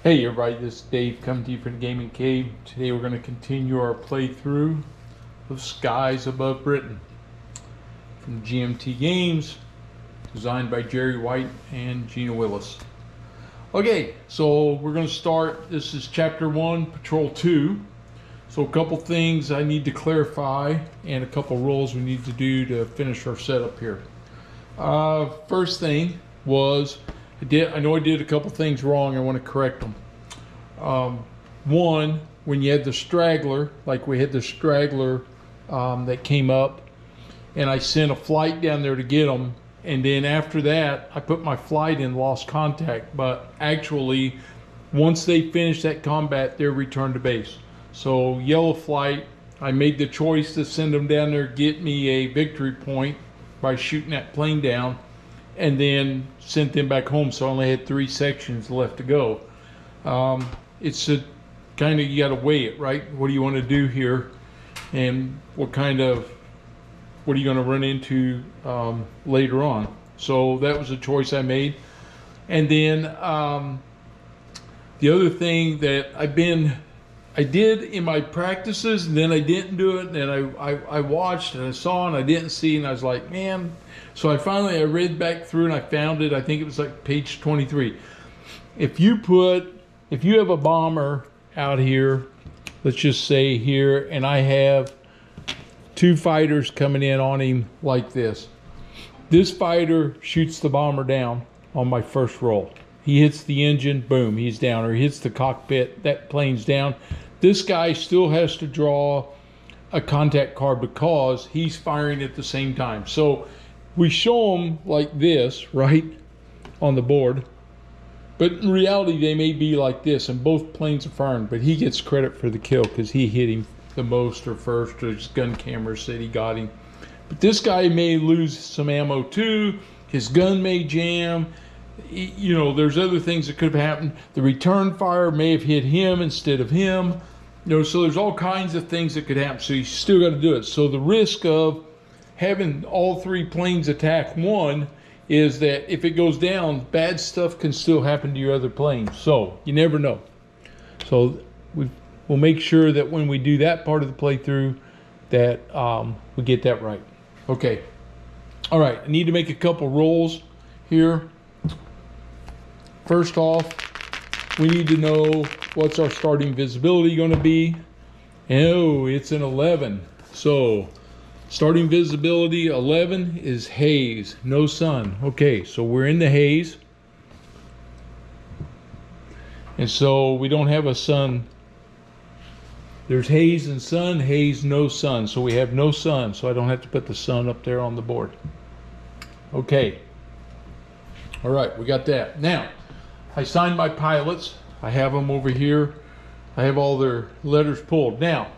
Hey everybody, this is Dave coming to you from the Gaming Cave. Today we're going to continue our playthrough of Skies Above Britain from GMT Games, designed by Jerry White and Gina Willis. Okay, so we're going to start. This is Chapter 1, Patrol 2. So a couple things I need to clarify and a couple rules we need to do to finish our setup here. First thing was, I know I did a couple things wrong. I want to correct them. One, when you had the Straggler, like we had the Straggler that came up, and I sent a flight down there to get them, and then after that, I put my flight in lost contact. But actually, once they finished that combat, they're returned to base. So yellow flight, I made the choice to send them down there, get me a victory point by shooting that plane down, and then sent them back home. So I only had 3 sections left to go. It's a kind of, you got to weigh it, right? What do you want to do here, and what are you going to run into later on? So that was a choice I made. And then the other thing that I did in my practices, and then I didn't do it, and then I watched and I saw and I didn't see, and I was like, man. So I read back through and I found it. I think it was like page 23. If you have a bomber out here, let's just say here, and I have 2 fighters coming in on him like this. This fighter shoots the bomber down on my first roll. He hits the engine, boom, he's down. Or he hits the cockpit, that plane's down. This guy still has to draw a contact card because he's firing at the same time. So we show them like this, right, on the board. But in reality, they may be like this, and both planes are firing. But he gets credit for the kill because he hit him the most or first, or his gun camera said he got him. But this guy may lose some ammo too. His gun may jam. You know, there's other things that could have happened. The return fire may have hit him instead of him. You know, so there's all kinds of things that could happen. So you still got to do it. So the risk of having all 3 planes attack one is that if it goes down, bad stuff can still happen to your other planes. So you never know. So we'll make sure that when we do that part of the playthrough that we get that right. Okay. All right. I need to make a couple rolls here. First off, we need to know what's our starting visibility going to be. Oh, it's an 11. So starting visibility 11 is haze, no sun. Okay, so we're in the haze. And so we don't have a sun. There's haze and sun, haze, no sun. So we have no sun, so I don't have to put the sun up there on the board. Okay. All right, we got that. Now, I signed my pilots. I have them over here. I have all their letters pulled. Now,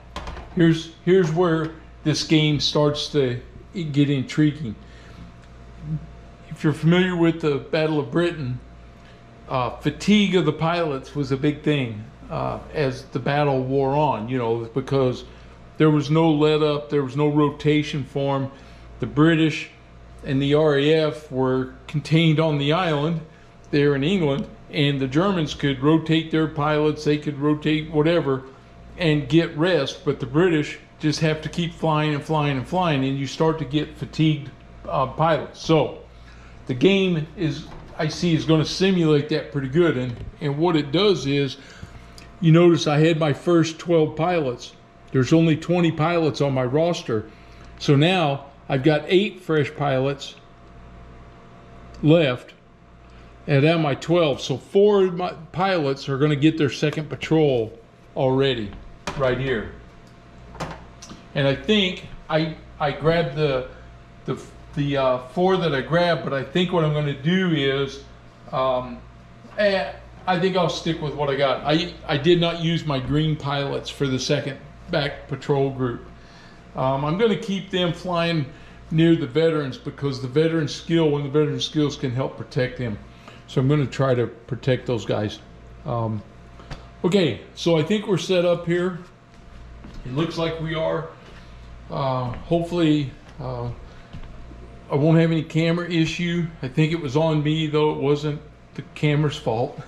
here's where this game starts to get intriguing. If you're familiar with the Battle of Britain, fatigue of the pilots was a big thing as the battle wore on, you know, because there was no let up, there was no rotation for them. The British and the RAF were contained on the island there in England, and the Germans could rotate their pilots, they could rotate whatever and get rest, but the British just have to keep flying and flying and flying, and you start to get fatigued pilots. So the game is going to simulate that pretty good, and what it does is, you notice I had my first 12 pilots. There's only 20 pilots on my roster, so now I've got 8 fresh pilots left, and now my 12. So 4 of my pilots are going to get their second patrol already, right here. And I think I grabbed the 4 that I grabbed, but I think what I'm going to do is, I think I'll stick with what I got. I did not use my green pilots for the second back patrol group. I'm going to keep them flying near the veterans because the veteran skills can help protect them. So I'm going to try to protect those guys. Okay, so I think we're set up here. It looks like we are. Hopefully I won't have any camera issue. I think it was on me, though it wasn't the camera's fault.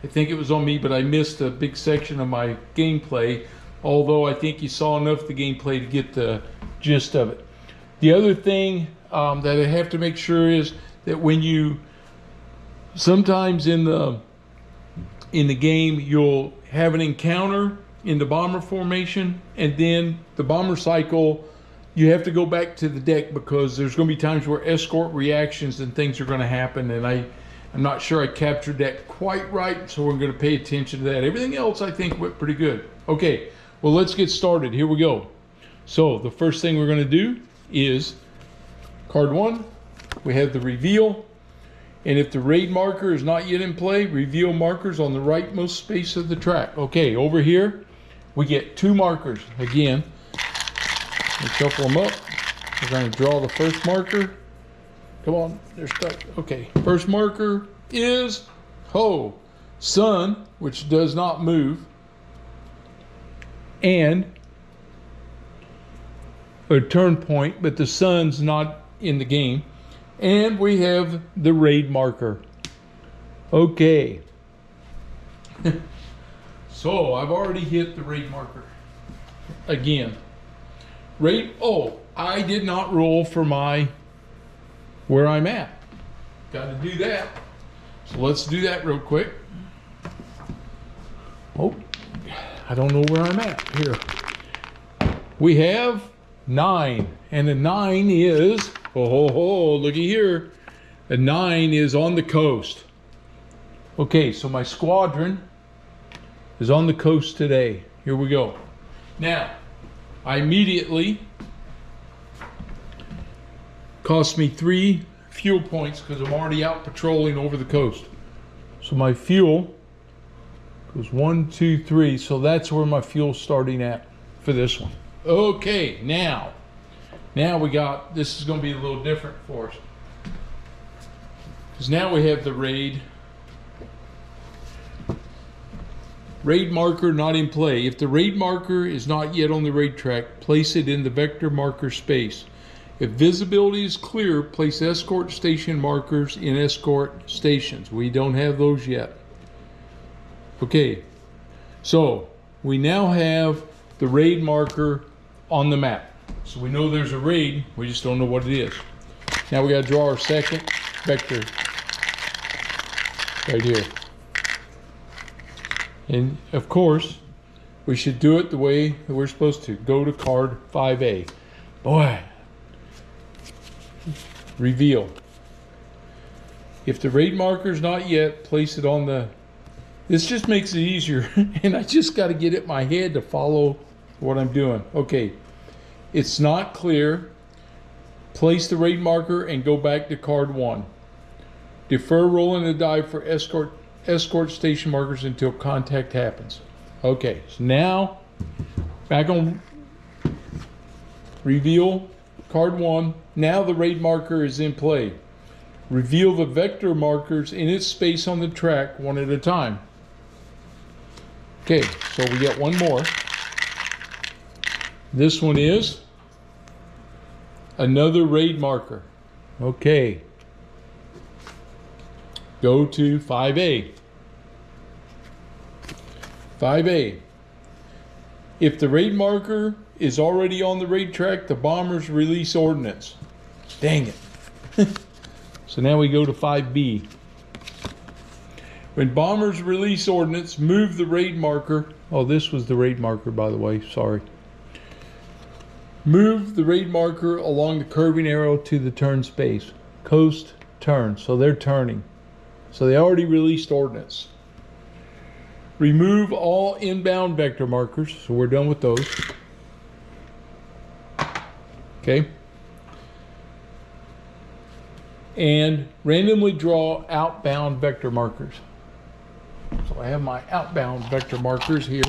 I think it was on me, but I missed a big section of my gameplay, although I think you saw enough of the gameplay to get the gist of it. The other thing that I have to make sure is that when you, sometimes in the game, you'll have an encounter in the bomber formation, and then the bomber cycle, you have to go back to the deck because there's going to be times where escort reactions and things are going to happen, and I'm not sure I captured that quite right, so we're going to pay attention to that. Everything else I think went pretty good. Okay, well, let's get started. Here we go. So the first thing we're going to do is card 1, we have the reveal, and if the raid marker is not yet in play, reveal markers on the rightmost space of the track. Okay, over here we get 2 markers. Again, we shuffle them up. We're going to draw the first marker. Come on, they're stuck. Okay, first marker is sun, which does not move, and a turn point, but the sun's not in the game. And we have the raid marker. Okay. So I've already hit the raid marker. Again. I did not roll for my where I'm at. Got to do that. So let's do that real quick. Oh, I don't know where I'm at here. We have 9, and a 9 is, looky here. A 9 is on the coast. Okay, so my squadron is on the coast today. Here we go. Now, I immediately cost me 3 fuel points because I'm already out patrolling over the coast. So my fuel goes 1, 2, 3. So that's where my fuel's starting at for this one. Okay, now we got, this is going to be a little different for us. Because now we have the raid marker not in play. If the raid marker is not yet on the raid track, place it in the vector marker space. If visibility is clear, place escort station markers in escort stations. We don't have those yet. Okay, so we now have the raid marker on the map. So we know there's a raid, we just don't know what it is. Now we got to draw our second vector right here. And of course, we should do it the way that we're supposed to. Go to card 5A. Boy. Reveal. If the raid marker is not yet, place it on the... This just makes it easier. And I just got to get it in my head to follow what I'm doing. Okay. It's not clear. Place the raid marker and go back to card 1. Defer rolling the die for escort station markers until contact happens. Okay, so now back on reveal card 1. Now the raid marker is in play. Reveal the vector markers in its space on the track one at a time. Okay, so we got one more. This one is another raid marker. Okay. Go to 5A. 5A. If the raid marker is already on the raid track, the bombers release ordnance. Dang it. So now we go to 5B. When bombers release ordnance, move the raid marker. Oh, this was the raid marker, by the way. Sorry. Move the raid marker along the curving arrow to the turn space. Coast, turn. So they're turning. So they already released ordnance. Remove all inbound vector markers. So we're done with those. Okay. And randomly draw outbound vector markers. So I have my outbound vector markers here.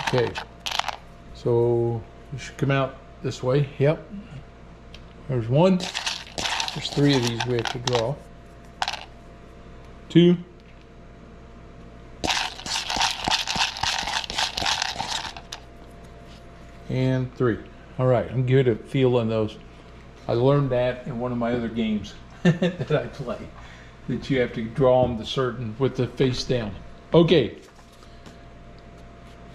Okay. So you should come out this way. Yep. There's one. There's 3 of these we have to draw. 2. And 3. All right, I'm good at feeling those. I learned that in one of my other games. that I play, that you have to draw them with the face down. Okay.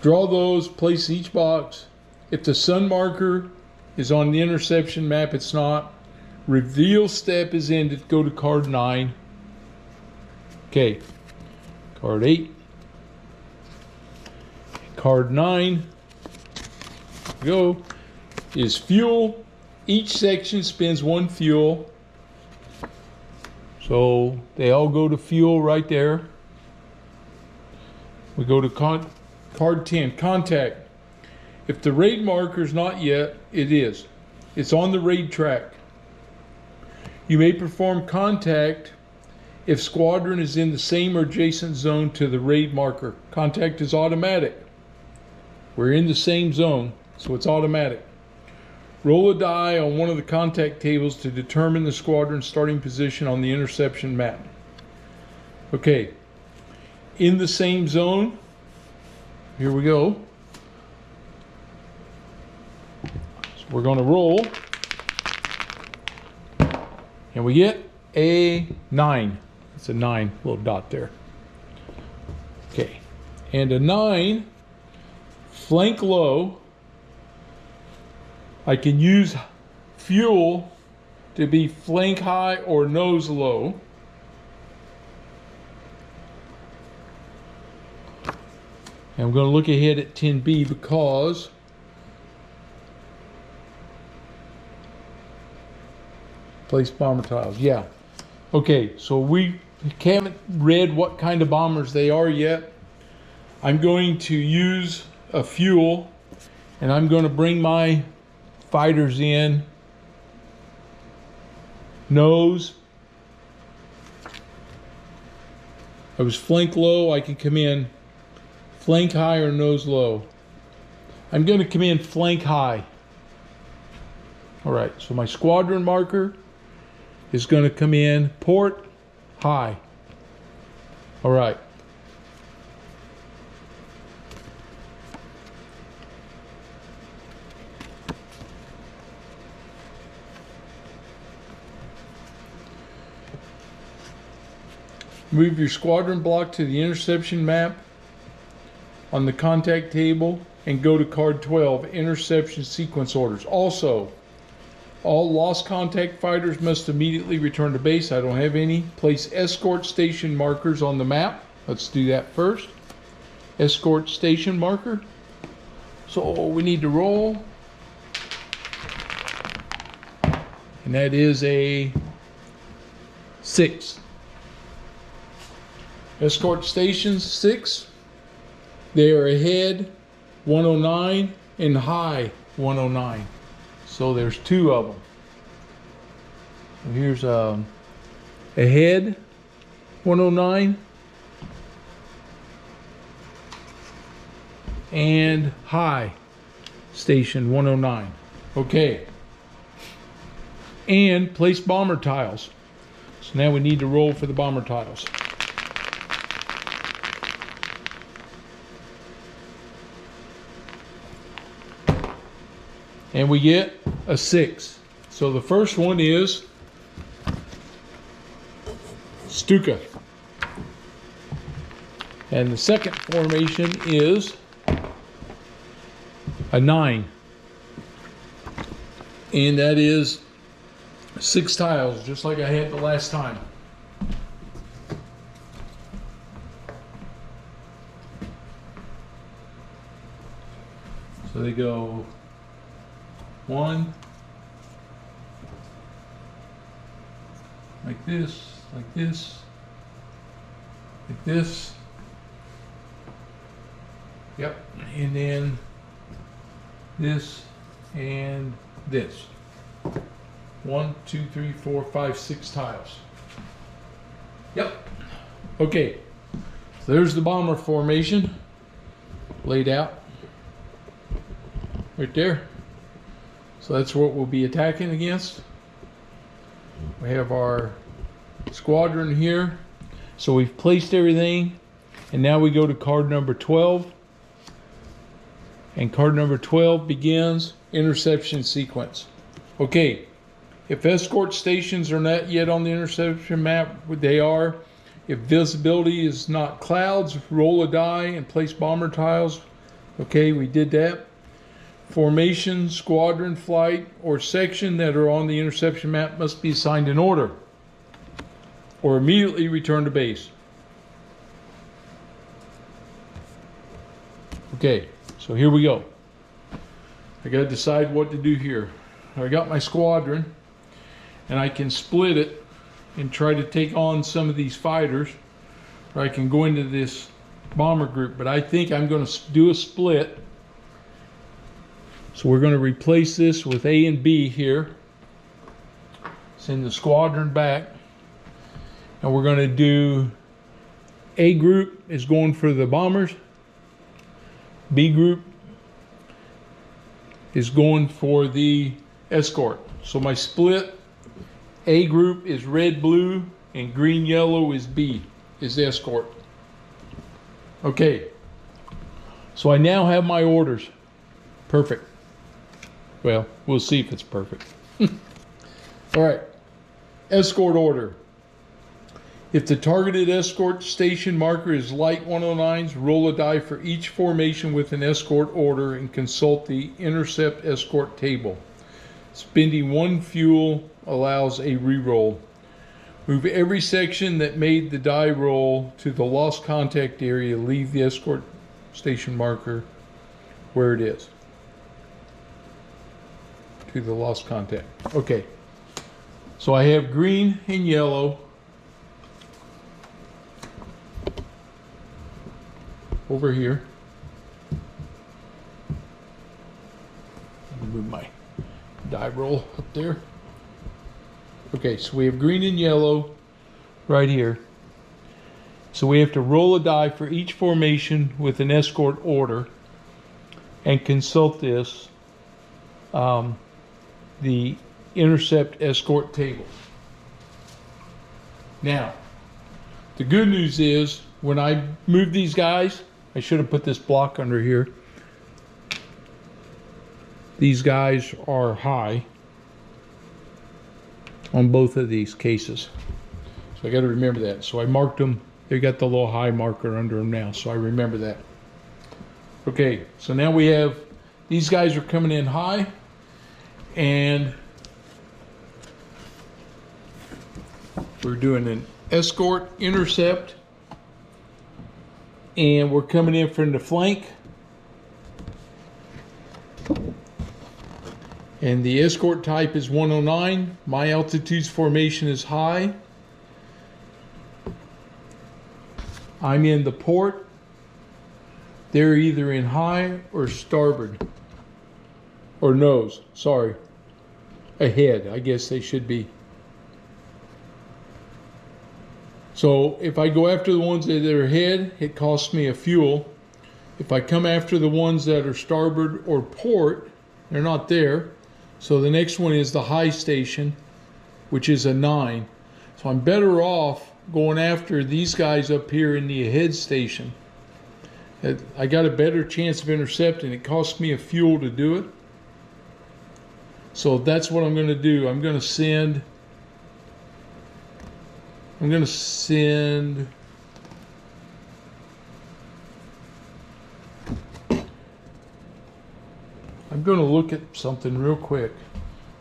Draw those, place each box. If the sun marker is on the interception map, it's not. Reveal step is ended, go to card 9. Okay, card 8. Card 9, go, is fuel. Each section spends 1 fuel. So they all go to fuel right there. We go to card 10, contact. If the raid marker is not yet, it is. It's on the raid track. You may perform contact if squadron is in the same or adjacent zone to the raid marker. Contact is automatic. We're in the same zone, so it's automatic. Roll a die on one of the contact tables to determine the squadron's starting position on the interception map. Okay, in the same zone, here we go. So we're going to roll, and we get a 9. It's a 9, little dot there. Okay, and a 9, flank low. I can use fuel to be flank high or nose low. And I'm going to look ahead at 10B because place bomber tiles. Yeah. Okay, so we haven't read what kind of bombers they are yet. I'm going to use a fuel, and I'm going to bring my fighters in nose. I was flank low, I can come in flank high or nose low. I'm going to come in flank high. All right, so my squadron marker is going to come in port high. All right. Move your squadron block to the interception map on the contact table and go to card 12, interception sequence orders. Also, all lost contact fighters must immediately return to base. I don't have any. Place escort station markers on the map. Let's do that first. Escort station marker. So we need to roll. And that is a 6. Escort stations 6. They are ahead 109 and high 109. So there's 2 of them. Here's ahead 109 and high station 109. Okay. And place bomber tiles. So now we need to roll for the bomber tiles. And we get a 6. So the first one is Stuka. And the second formation is a 9. And that is 6 tiles, just like I had the last time. So they go 1, like this, like this, like this. Yep, and then this and this. 1, 2, 3, 4, 5, 6 tiles. Yep. Okay, so there's the bomber formation laid out right there. So that's what we'll be attacking against. We have our squadron here. So we've placed everything, and now we go to card number 12. And card number 12 begins interception sequence. Okay, If escort stations are not yet on the interception map, they are. If visibility is not clouds, roll a die and place bomber tiles. Okay, we did that. Formation, squadron, flight, or section that are on the interception map must be assigned in order, or immediately return to base. Okay, so here we go. I got to decide what to do here. I got my squadron, and I can split it and try to take on some of these fighters, or I can go into this bomber group, but I think I'm going to do a split. So we're going to replace this with A and B here. Send the squadron back, and we're going to do A group is going for the bombers, B group is going for the escort. So my split, A group is red blue and green yellow is B, is escort. Okay, so I now have my orders. Perfect. Well, we'll see if it's perfect. All right, escort order. If the targeted escort station marker is light 109s, roll a die for each formation with an escort order and consult the intercept escort table. Spending 1 fuel allows a reroll. Move every section that made the die roll to the lost contact area. Leave the escort station marker where it is. To the lost contact. Okay. So I have green and yellow over here. Let me move my die roll up there. Okay, so we have green and yellow right here. So we have to roll a die for each formation with an escort order and consult this, the intercept escort table. Now, the good news is when I move these guys, I should have put this block under here. These guys are high on both of these cases. So I got to remember that. So I marked them. They got the little high marker under them now. So I remember that. Okay, so now we have, these guys are coming in high, and we're doing an escort intercept, and we're coming in from the flank, and the escort type is 109. My altitude's formation is high. I'm in the port. They're either in high or starboard, or nose, sorry, ahead, I guess they should be. So if I go after the ones that are ahead, it costs me a fuel. If I come after the ones that are starboard or port, they're not there. So the next one is the high station, which is a 9. So I'm better off going after these guys up here in the ahead station. I got a better chance of intercepting. It costs me a fuel to do it. So that's what I'm going to do. I'm going to send I'm going to look at something real quick,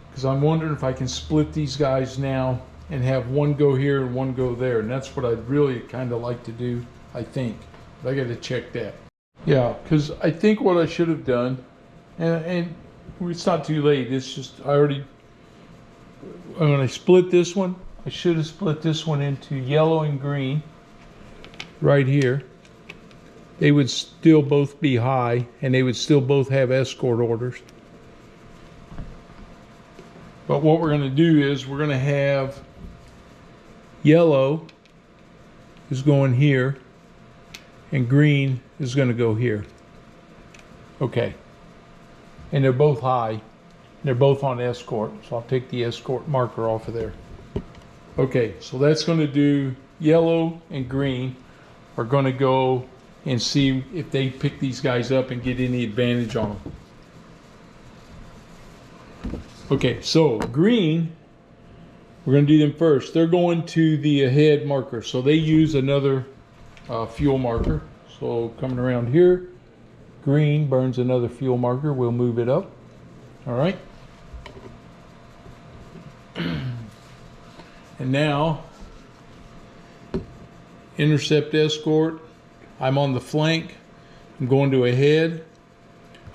because I'm wondering if I can split these guys now and have one go here and one go there. And that's what I'd really kind of like to do, I think. But I got to check that. Yeah, because I think what I should have done, and it's not too late. It's just when I split this one, I should have split this one into yellow and green right here. They would still both be high, and they would still both have escort orders. But what we're going to do is we're going to have yellow is going here, and green is going to go here. Okay. And they're both high. They're both on escort, so I'll take the escort marker off of there. Okay, so that's going to do yellow and green are going to go and see if they pick these guys up and get any advantage on them. Okay, so green We're going to do them first. They're going to the ahead marker, so they use another fuel marker. So coming around here, green burns another fuel marker. We'll move it up. All right. And now, intercept escort. I'm on the flank. I'm going to ahead.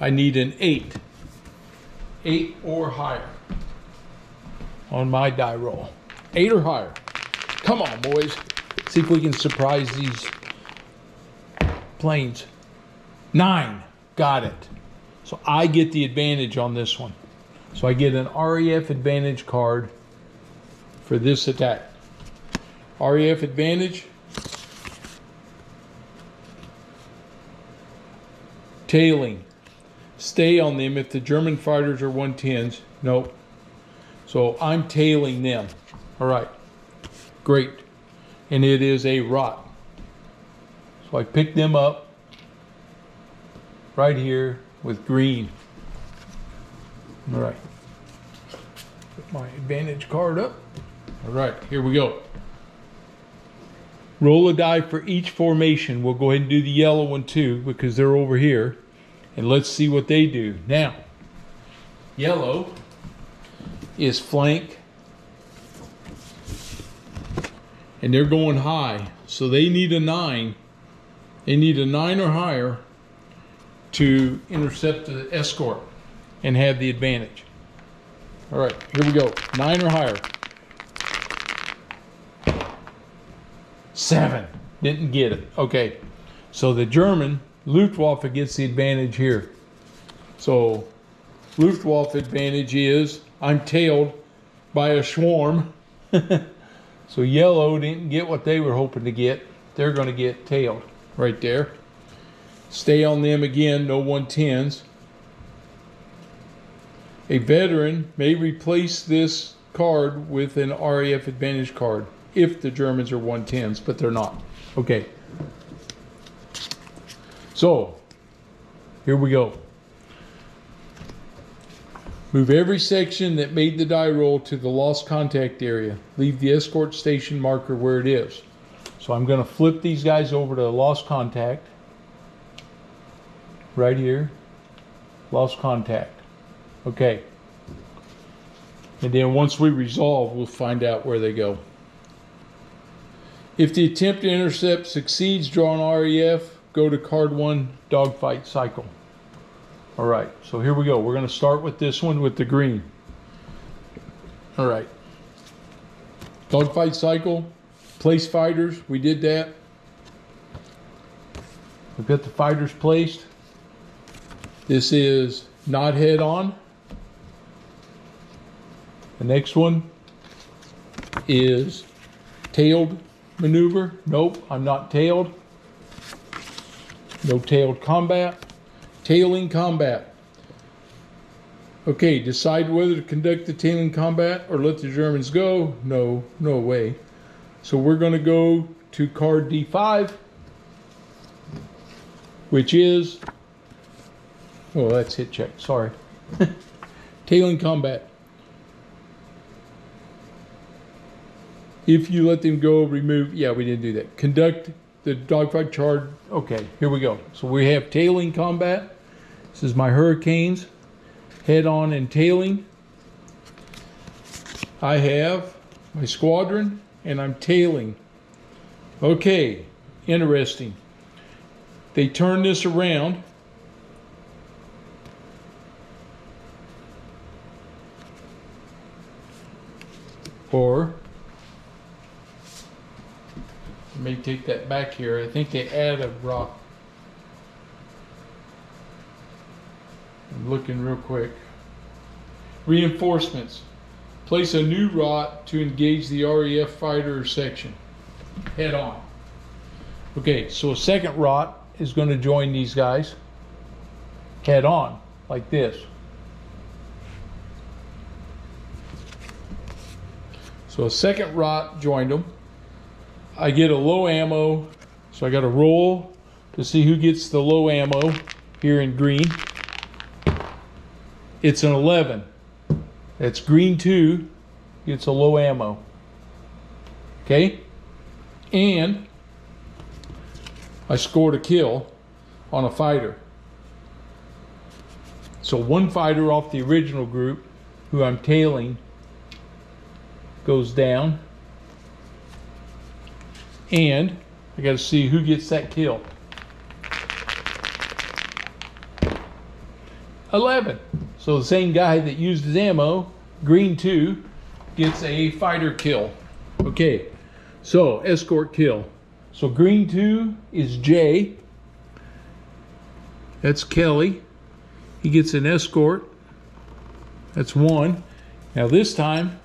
I need an 8. 8 or higher on my die roll. 8 or higher. Come on, boys. See if we can surprise these planes. 9. Got it. So I get the advantage on this one. So I get an REF advantage card for this attack. REF advantage. Tailing. Stay on them if the German fighters are 110s. Nope. So I'm tailing them. All right. Great. And it is a rot. So I pick them up right here with green. All right. Put my advantage card up. All right. Here we go. Roll a die for each formation. We'll go ahead and do the yellow one too because they're over here. And let's see what they do. Now, yellow is flank. And they're going high. So they need a 9. They need a 9 or higher to intercept the escort and have the advantage. All right, here we go. 9 or higher. 7. Didn't get it. Okay. So the German Luftwaffe gets the advantage here. So Luftwaffe advantage is I'm tailed by a swarm. So yellow didn't get what they were hoping to get. They're going to get tailed right there. Stay on them again, no 110s. A veteran may replace this card with an RAF advantage card if the Germans are 110s, but they're not. Okay. So, here we go. Move every section that made the die roll to the lost contact area. Leave the escort station marker where it is. So I'm going to flip these guys over to lost contact. Right here. Lost contact. Okay. And then once we resolve, we'll find out where they go. If the attempt to intercept succeeds, draw an REF, go to card 1, dogfight cycle. All right, so here we go. We're going to start with this one with the green. All right. Dogfight cycle, place fighters, we did that. We've got the fighters placed. This is not head on. The next one is tailed maneuver. Nope, I'm not tailed. No tailed combat. Tailing combat. Okay, decide whether to conduct the tailing combat or let the Germans go. No, no way. So we're going to go to card D5, which is, oh, that's hit check, sorry. Tailing combat. If you let them go, remove, yeah, we didn't do that. Conduct the dogfight charge. Okay, here we go. So we have tailing combat. This is my hurricanes, head on and tailing. I have my squadron and I'm tailing. Okay, interesting. They turn this around. Or let me take that back here. I think they add a rock. I'm looking real quick. Reinforcements. Place a new rot to engage the RAF fighter section. Head on. Okay, so a second rot is going to join these guys. Head on, like this. So a second rot joined them. I get a low ammo, so I got to roll to see who gets the low ammo here in green. It's an 11. That's green 2. gets a low ammo. Okay? And I scored a kill on a fighter. So one fighter off the original group, who I'm tailing, goes down. And I got to see who gets that kill. 11. So the same guy that used his ammo, green 2, gets a fighter kill. Okay, so escort kill. So green 2 is Jay. That's Kelly. He gets an escort. That's 1. Now this time,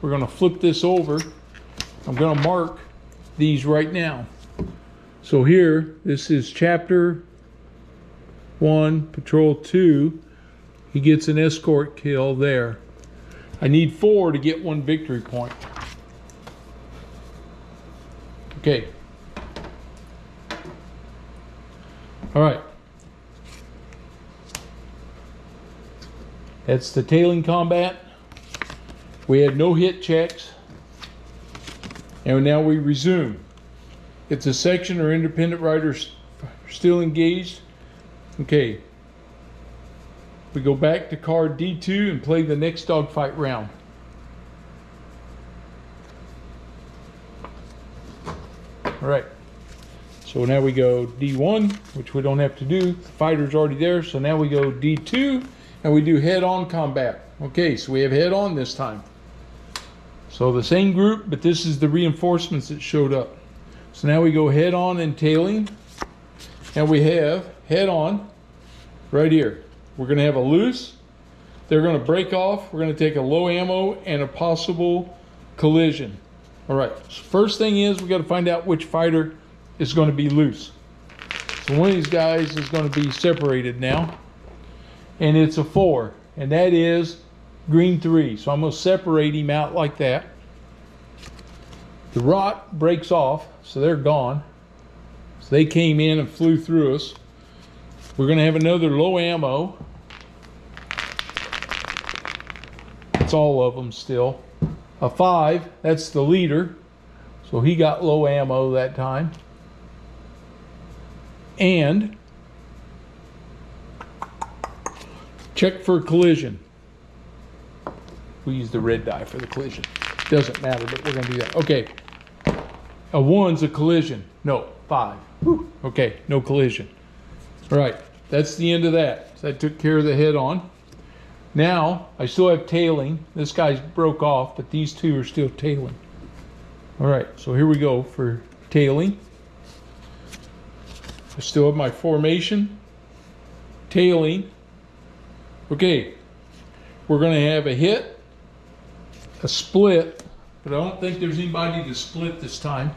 we're going to flip this over. I'm going to mark these right now. So here, this is chapter 1, patrol 2. He gets an escort kill there. I need 4 to get 1 victory point. Okay. All right. That's the tailing combat. We had no hit checks. And now we resume. If the section or independent riders still engaged, okay. We go back to card D2 and play the next dogfight round. All right. So now we go D1, which we don't have to do. The fighter's already there. So now we go D2 and we do head-on combat. Okay, so we have head-on this time. So the same group, but this is the reinforcements that showed up. So now we go head-on and tailing. And we have head-on right here. We're going to have a loose. They're going to break off. We're going to take a low ammo and a possible collision. All right. So first thing is we got to find out which fighter is going to be loose. So one of these guys is going to be separated now. And it's a 4. And that is green 3. So I'm going to separate him out like that. The rot breaks off. So they're gone. So they came in and flew through us. We're going to have another low ammo. It's all of them still. A 5, that's the leader. So he got low ammo that time. And check for collision. We use the red die for the collision. Doesn't matter, but we're going to do that. Okay. A 1's a collision. No, 5. Whew. Okay, no collision. All right, that's the end of that. So I took care of the head on. Now, I still have tailing. This guy's broke off, but these two are still tailing. All right, so here we go for tailing. I still have my formation. Tailing. Okay, we're going to have a hit, a split, but I don't think there's anybody to split this time.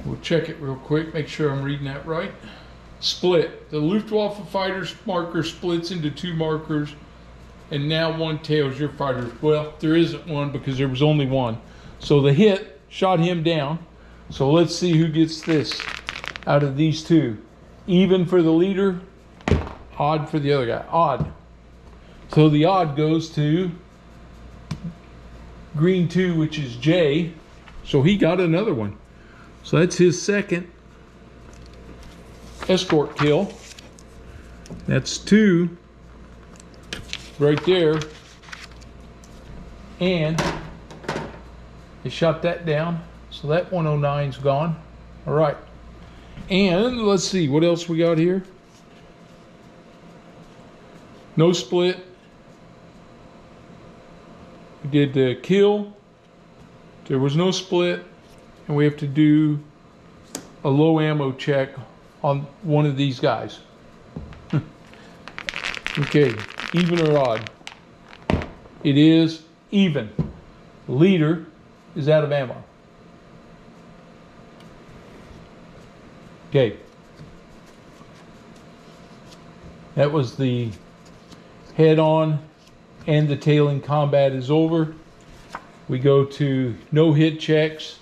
We'll check it real quick, make sure I'm reading that right. Split. The Luftwaffe fighter's marker splits into 2 markers, and now 1 tails your fighter. Well, there isn't one because there was only 1. So the hit shot him down. So let's see who gets this out of these 2. Even for the leader, odd for the other guy. Odd. So the odd goes to green 2, which is Jay. So he got another one. So that's his second escort kill. That's 2 right there. And they shot that down. So that 109's gone. All right. And let's see what else we got here. No split. We did the kill. There was no split. And we have to do a low ammo check on one of these guys. Okay, even or odd? It is even. The leader is out of ammo. Okay. That was the head-on, and the tailing combat is over. We go to no hit checks.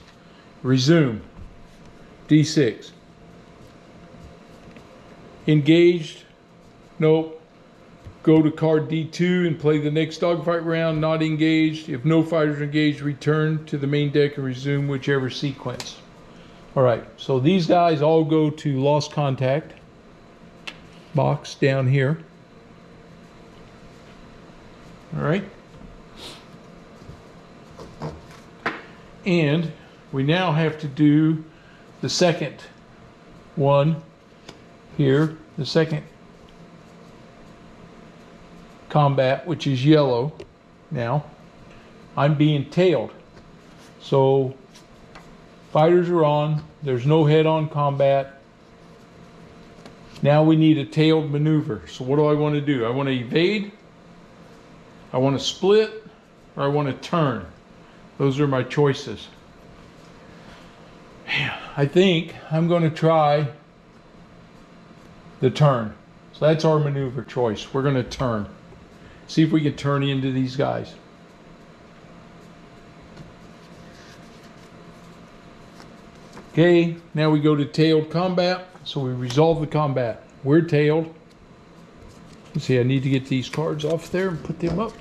Resume. D6. Engaged. Nope. go to card D2 and play the next dogfight round, not engaged. If no fighters are engaged, return to the main deck and resume whichever sequence. All right, so these guys all go to lost contact box down here. All right. And we now have to do the second one here, the second combat, which is yellow. Now I'm being tailed, so fighters are on, there's no head-on combat. Now we need a tailed maneuver. So what do I want to do? I want to evade, I want to split, or I want to turn. Those are my choices. I think I'm going to try the turn. So that's our maneuver choice. We're going to turn. See if we can turn into these guys. Okay, now we go to tailed combat. So we resolve the combat. We're tailed. Let's see, I need to get these cards off there and put them up.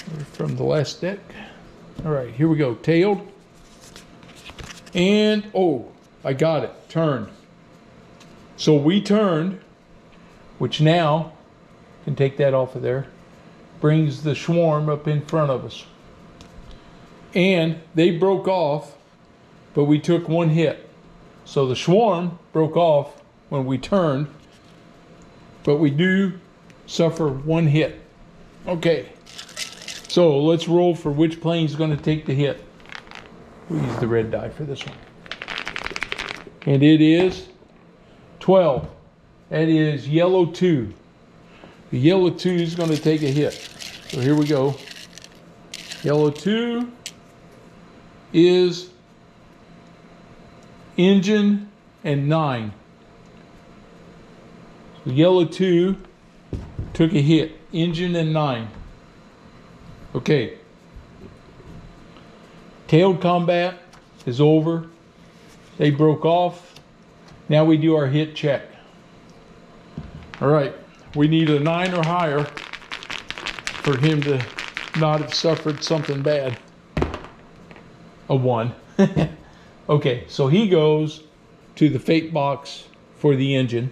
They're from the last deck. All right, here we go. Tailed. And, oh, I got it. Turned. So we turned, which now, can take that off of there, brings the swarm up in front of us. And they broke off, but we took one hit. So the swarm broke off when we turned, but we do suffer one hit. Okay, so let's roll for which plane is going to take the hit. We'll use the red die for this one. And it is 12. That is yellow 2. The yellow 2 is going to take a hit. So here we go. Yellow 2 is engine and 9. So yellow 2 took a hit. Engine and 9. Okay. Tailed combat is over. They broke off. Now we do our hit check. All right. We need a 9 or higher for him to not have suffered something bad. A 1. Okay, so he goes to the fate box for the engine.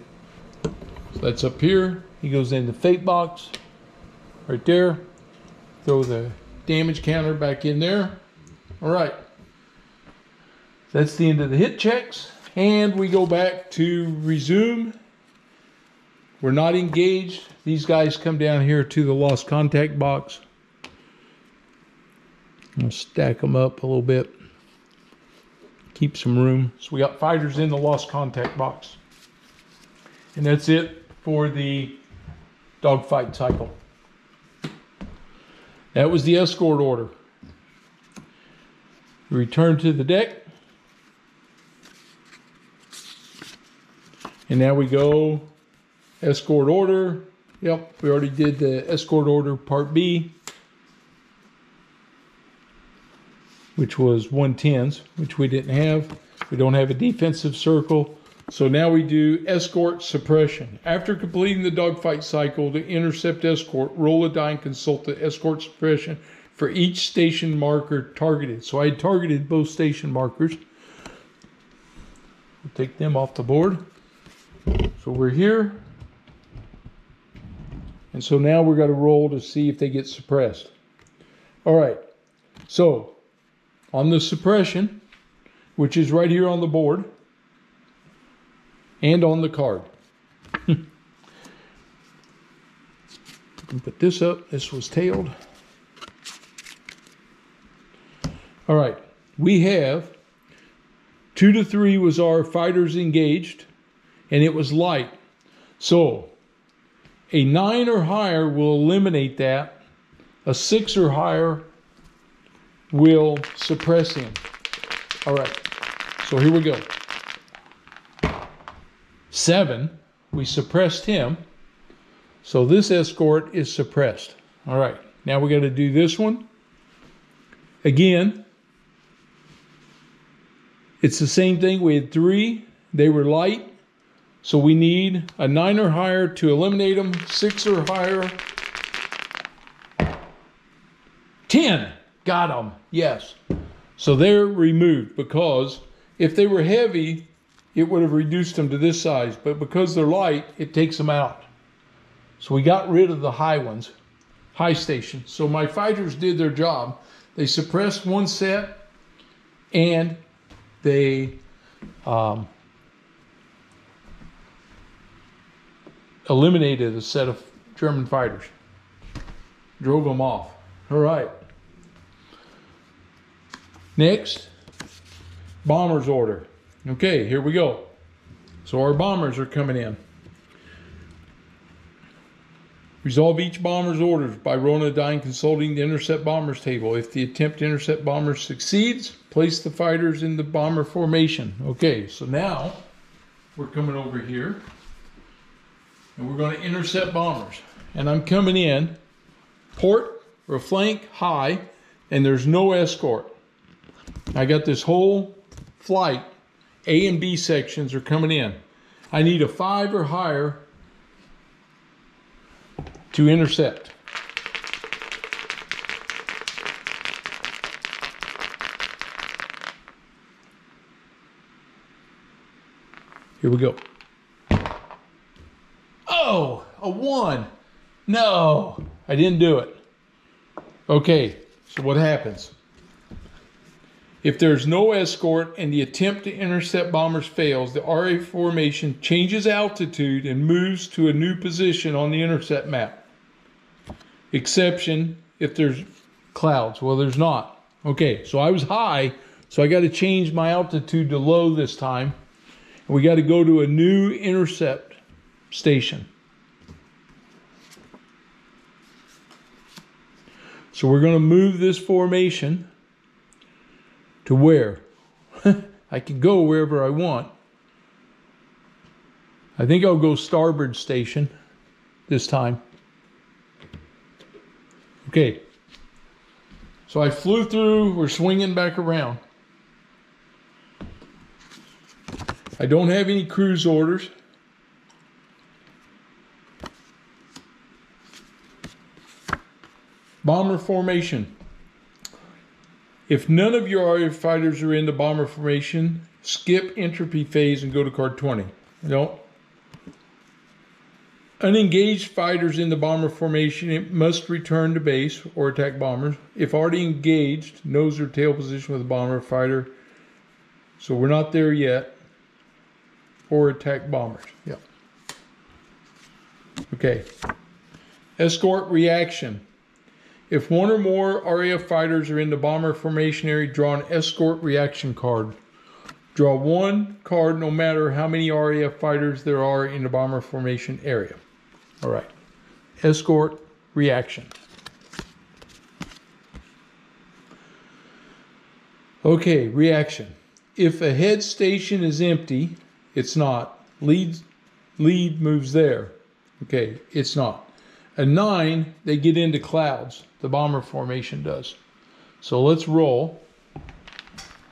So that's up here. He goes in the fate box right there. Throw the damage counter back in there. All right. That's the end of the hit checks. And we go back to resume. We're not engaged. These guys come down here to the lost contact box. I'll stack them up a little bit. Keep some room. So we got fighters in the lost contact box. And that's it for the dogfight cycle. That was the escort order. Return to the deck. And now we go escort order. Yep, we already did the escort order part B, which was 110s, which we didn't have. We don't have a defensive circle. So now we do escort suppression. After completing the dogfight cycle to intercept escort, roll a die and consult the escort suppression for each station marker targeted. So I targeted both station markers. We'll take them off the board. So we're here. And so now we're going to roll to see if they get suppressed. All right. So on the suppression, which is right here on the board and on the card. We can put this up. This was tailed. All right. We have 2 to 3 was our fighters engaged, and it was light. So a 9 or higher will eliminate that. A 6 or higher will suppress him. All right, so here we go. 7, we suppressed him. So this escort is suppressed. All right, now we got to do this one. Again, it's the same thing. We had 3, they were light. So we need a 9 or higher to eliminate them, 6 or higher. 10, got them, yes. So they're removed because if they were heavy, it would have reduced them to this size, but because they're light, it takes them out. So we got rid of the high ones, high station. So my fighters did their job. They suppressed one set and they eliminated a set of German fighters. Drove them off. All right. Next, bombers order. Okay, here we go. So our bombers are coming in. Resolve each bomber's orders by rolling a die and consulting the intercept bombers table. If the attempt to intercept bombers succeeds, place the fighters in the bomber formation. Okay, so now we're coming over here and we're going to intercept bombers. And I'm coming in port or flank high, and there's no escort. I got this whole flight, A and B sections are coming in. I need a 5 or higher to intercept. Here we go. Oh, a 1. No, I didn't do it. Okay, so what happens? If there's no escort and the attempt to intercept bombers fails, the RA formation changes altitude and moves to a new position on the intercept map. Exception if there's clouds. Well, there's not. Okay, so I was high, so I got to change my altitude to low this time. We got to go to a new intercept station. So we're going to move this formation to where? I can go wherever I want. I think I'll go starboard station this time. Okay. So I flew through, we're swinging back around. I don't have any cruise orders. Bomber formation. If none of your RAF fighters are in the bomber formation, skip entropy phase and go to card 20. No. Unengaged fighters in the bomber formation, it must return to base or attack bombers. If already engaged, nose or tail position with a bomber fighter. So we're not there yet. Or attack bombers. Yeah. Okay. Escort reaction. If one or more RAF fighters are in the bomber formation area, draw an escort reaction card. Draw one card no matter how many RAF fighters there are in the bomber formation area. All right. Escort reaction. Okay, reaction. If a head station is empty, it's not. Lead moves there. Okay, it's not. A 9, they get into clouds. The bomber formation does. So let's roll.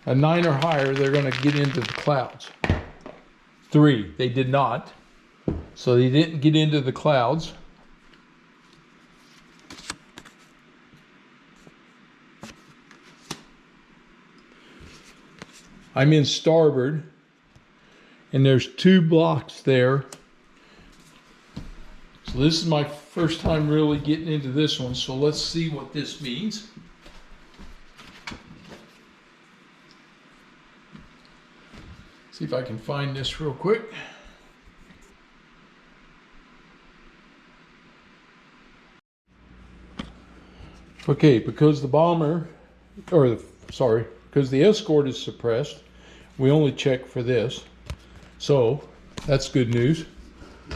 A 9 or higher, they're going to get into the clouds. 3, they did not. So they didn't get into the clouds. I'm in starboard. And there's 2 blocks there. So this is my first time really getting into this one. So let's see what this means. See if I can find this real quick. Okay, because the bomber, because the escort is suppressed, we only check for this. So that's good news.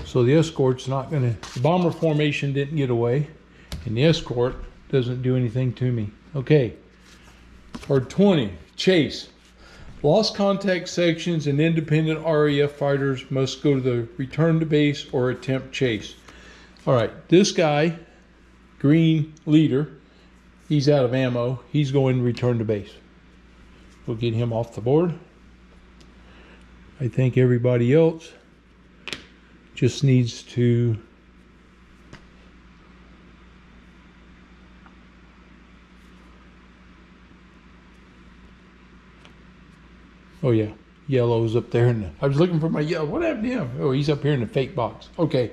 So the escort's not going to, the bomber formation didn't get away, and the escort doesn't do anything to me. Okay, card 20, chase. Lost contact sections and independent RAF fighters must go to the return to base or attempt chase. All right, this guy, green leader, he's out of ammo. He's going to return to base. We'll get him off the board. I think everybody else just needs to oh yeah, yellow's up there. And I was looking for my yellow. What happened to him? Oh, he's up here in the fake box. Okay.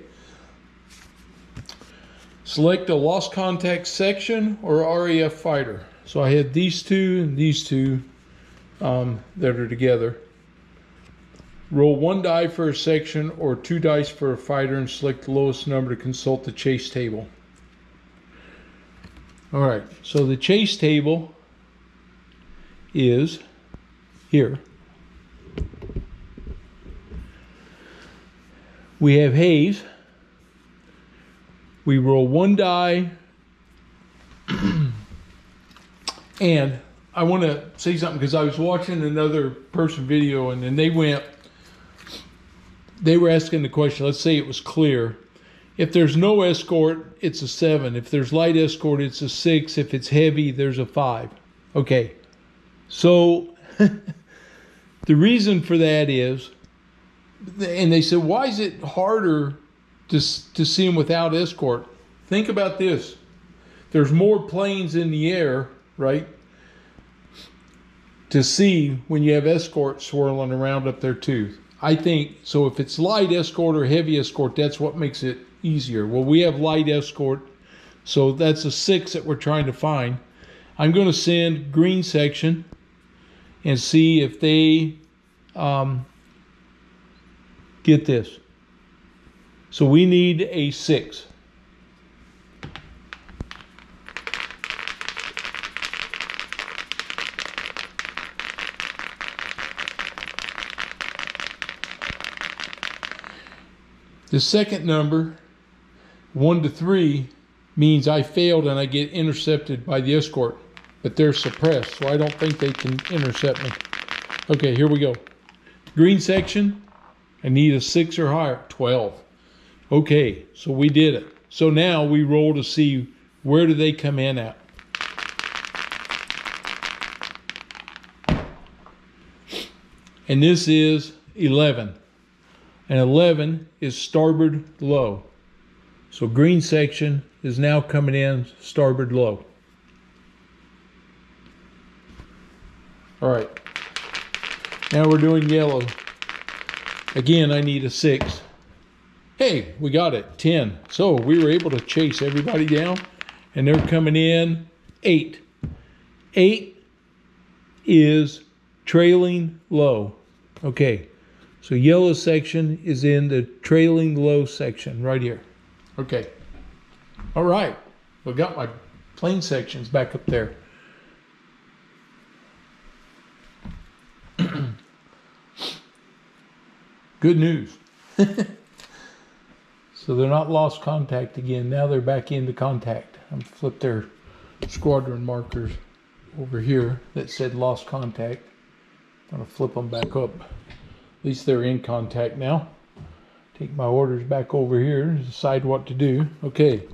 Select a lost contact section or RAF fighter. So I had these two and these two that are together. Roll 1 die for a section or 2 dice for a fighter and select the lowest number to consult the chase table. All right, so the chase table is here. We have Hayes. We roll 1 die. And I want to say something because I was watching another person video and then they were asking the question, let's say it was clear. If there's no escort, it's a 7. If there's light escort, it's a 6. If it's heavy, there's a 5. Okay. So the reason for that is, and they said, why is it harder to see them without escort? Think about this. There's more planes in the air, right, to see when you have escort swirling around up there too. I think, so if it's light escort or heavy escort, that's what makes it easier. Well, we have light escort, so that's a 6 that we're trying to find. I'm going to send green section and see if they get this. So we need a 6. The second number, 1 to 3, means I failed and I get intercepted by the escort, but they're suppressed, so I don't think they can intercept me. Okay, here we go. Green section, I need a 6 or higher, 12. Okay, so we did it. So now we roll to see where do they come in at. And this is 11. And 11 is starboard low. So green section is now coming in starboard low. All right. Now we're doing yellow. Again, I need a 6. Hey, we got it, 10. So we were able to chase everybody down, and they're coming in 8. 8 is trailing low. Okay. So yellow section is in the trailing low section right here. Okay. All right. We got my plane sections back up there. Good news. So they're not lost contact again. Now they're back into contact. I'm flip their squadron markers over here that said lost contact. I'm going to flip them back up. At least they're in contact now. Take my orders back over here and decide what to do. Okay.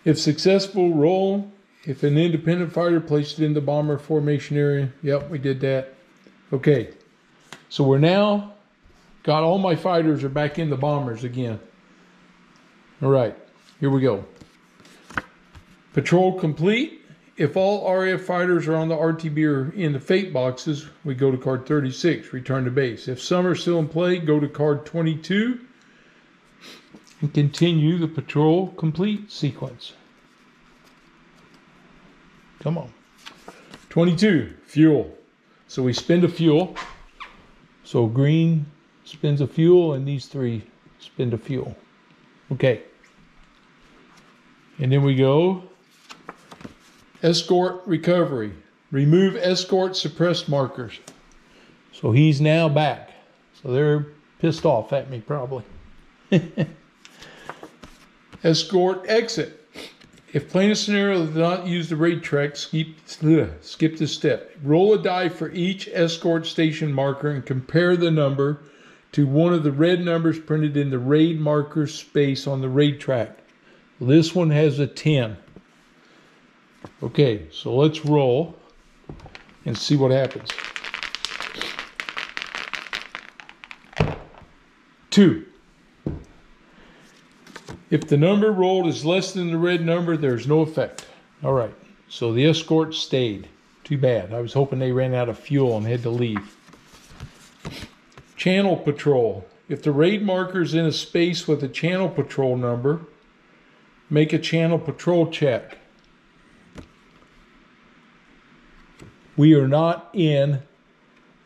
If successful, roll. If an independent fighter, placed it in the bomber formation area. Yep, we did that. Okay. So we're now got all my fighters are back in the bombers again. All right. Here we go. Patrol complete. If all RAF fighters are on the RTB or in the fate boxes, we go to card 36, return to base. If some are still in play, go to card 22 and continue the patrol complete sequence. Come on. 22, fuel. So we spend a fuel. So green spends a fuel and these 3 spend a fuel. Okay. And then we go escort recovery. Remove escort suppressed markers. So he's now back. So they're pissed off at me probably. Escort exit. If plaintiff scenario does not use the raid track, skip this step. Roll a die for each escort station marker and compare the number to one of the red numbers printed in the raid marker space on the raid track. This one has a 10. Okay, so let's roll and see what happens. 2. If the number rolled is less than the red number, there's no effect. All right, so the Escort stayed. Too bad. I was hoping they ran out of fuel and had to leave. Channel patrol. If the raid marker is in a space with a channel patrol number, make a channel patrol check. We are not in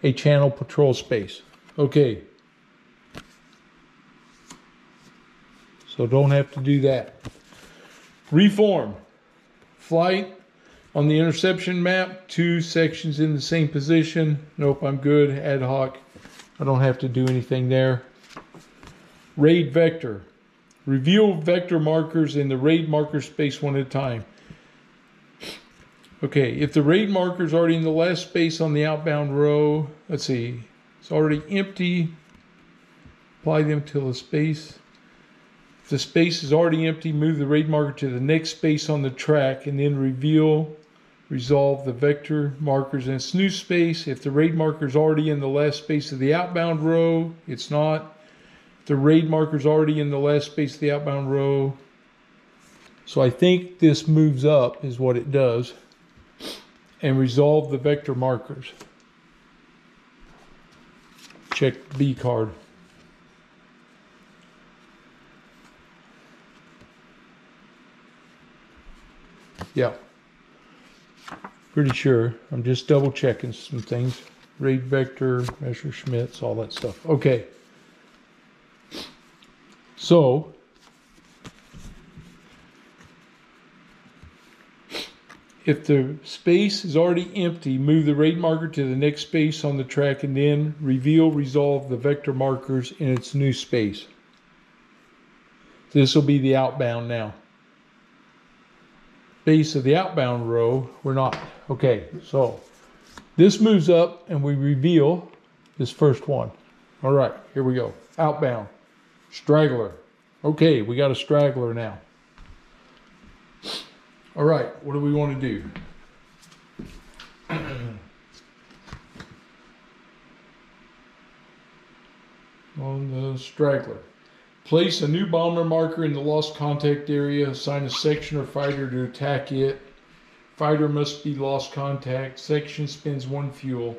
a channel patrol space. Okay. So don't have to do that. Reform. Flight on the interception map, 2 sections in the same position. Nope, I'm good. Ad hoc. I don't have to do anything there. Raid vector. Reveal vector markers in the raid marker space one at a time. Okay, if the raid marker is already in the last space on the outbound row, let's see, it's already empty. Apply them till the space. If the space is already empty, move the raid marker to the next space on the track and then resolve the vector markers in its new space. If the raid marker is already in the last space of the outbound row, it's not. If the raid marker is already in the last space of the outbound row. So I think this moves up is what it does. And resolve the vector markers. Check B card. Yeah. Pretty sure. I'm just double checking some things. Raid vector, Messerschmitts, all that stuff. Okay. So if the space is already empty, move the raid marker to the next space on the track and then resolve the vector markers in its new space. This will be the outbound now. Base of the outbound row, we're not. Okay, so this moves up and we reveal this first one. All right, here we go. Outbound, straggler. Okay, we got a straggler now. All right, what do we want to do? On the straggler. Place a new bomber marker in the lost contact area. Assign a section or fighter to attack it. Fighter must be lost contact. Section spends 1 fuel.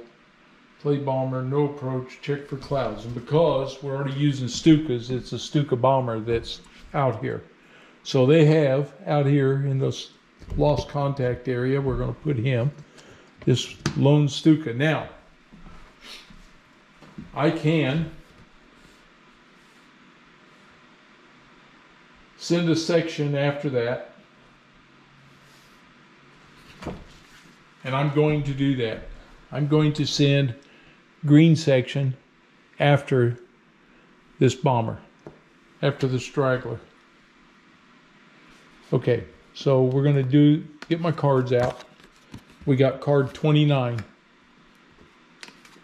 Play bomber, no approach, check for clouds. And because we're already using Stukas, it's a Stuka bomber that's out here. So they have out here in this lost contact area, we're going to put him, this lone Stuka. Now, I can send a section after that, and I'm going to do that. I'm going to send green section after this bomber, after the straggler. Okay. So we're going to get my cards out. We got card 29,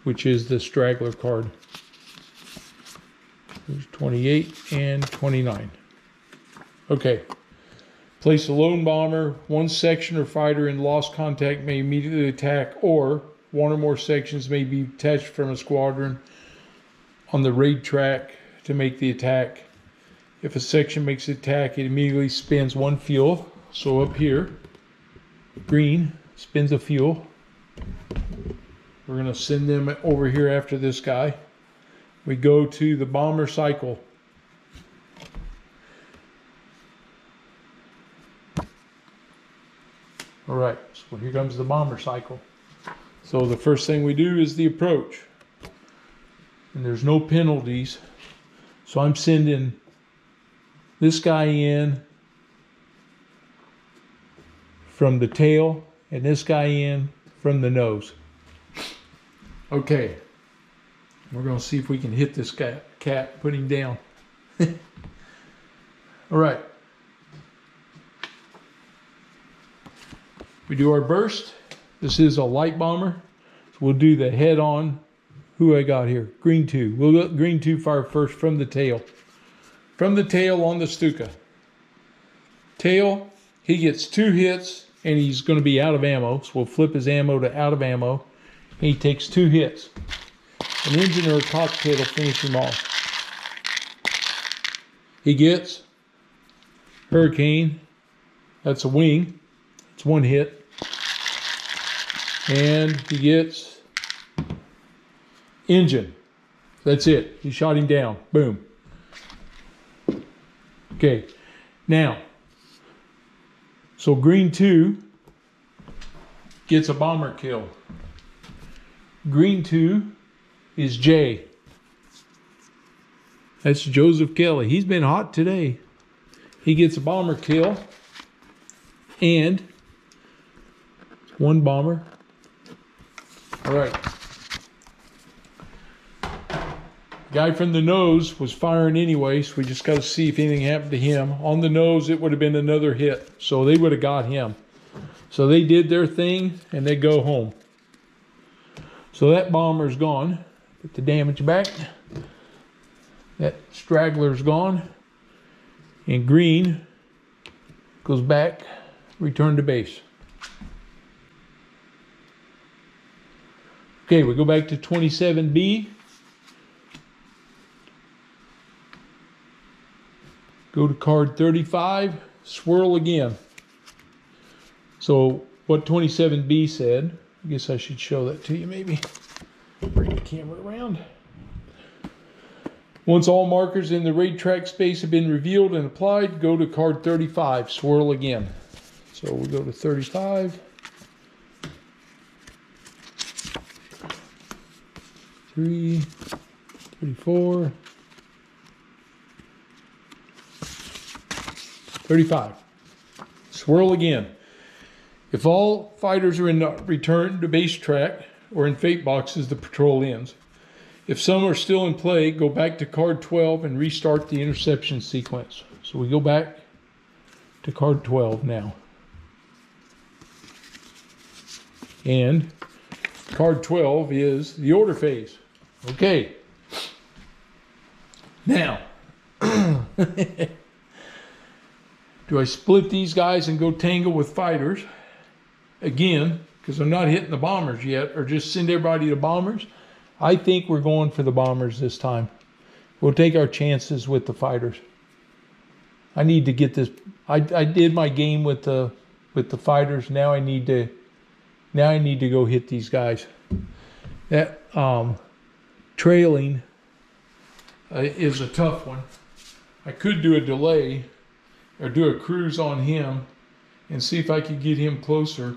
which is the straggler card. There's 28 and 29. Okay. Place a lone bomber. 1 section or fighter in lost contact may immediately attack, or 1 or more sections may be detached from a squadron on the raid track to make the attack. If a section makes the attack, it immediately spends 1 fuel. So up here, green spins a fuel. We're going to send them over here after this guy. We go to the bomber cycle. All right, so here comes the bomber cycle. So the first thing we do is the approach. And there's no penalties. So I'm sending this guy in from the tail and this guy in from the nose. Okay, we're going to see if we can hit this cat, put him down. All right. We do our burst. This is a light bomber. So we'll do the head on. Who I got here? Green 2. We'll let green 2 fire first from the tail. From the tail on the Stuka. Tail, he gets 2 hits and he's going to be out of ammo. So we'll flip his ammo to out of ammo. And he takes 2 hits. An engine or a cockpit will finish him off. He gets Hurricane. That's a wing. It's one hit. And he gets engine. That's it. He shot him down. Boom. Okay. Now, so green 2 gets a bomber kill. Green 2 is Jay. That's Joseph Kelly. He's been hot today. He gets a bomber kill. And one bomber. All right. Guy from the nose was firing anyway, so we just got to see if anything happened to him. On the nose, it would have been another hit, so they would have got him. So they did their thing, and they go home. So that bomber's gone. Put the damage back. That straggler's gone. And green goes back, return to base. Okay, we go back to 27B. Go to card 35, swirl again. So what 27B said, I guess I should show that to you maybe. Bring the camera around. Once all markers in the raid track space have been revealed and applied, go to card 35, swirl again. So we'll go to 35. 3, 34. 35. Swirl again. If all fighters are in the return to base track or in fate boxes, the patrol ends. If some are still in play, go back to card 12 and restart the interception sequence. So we go back to card 12 now. And card 12 is the order phase. Okay. Now, do I split these guys and go tangle with fighters again, because I'm not hitting the bombers yet, or just send everybody to bombers? I think we're going for the bombers this time. We'll take our chances with the fighters. I need to get this. I did my game with the fighters. Now I need to go hit these guys. That trailing is a tough one. I could do a delay or do a cruise on him and see if I could get him closer.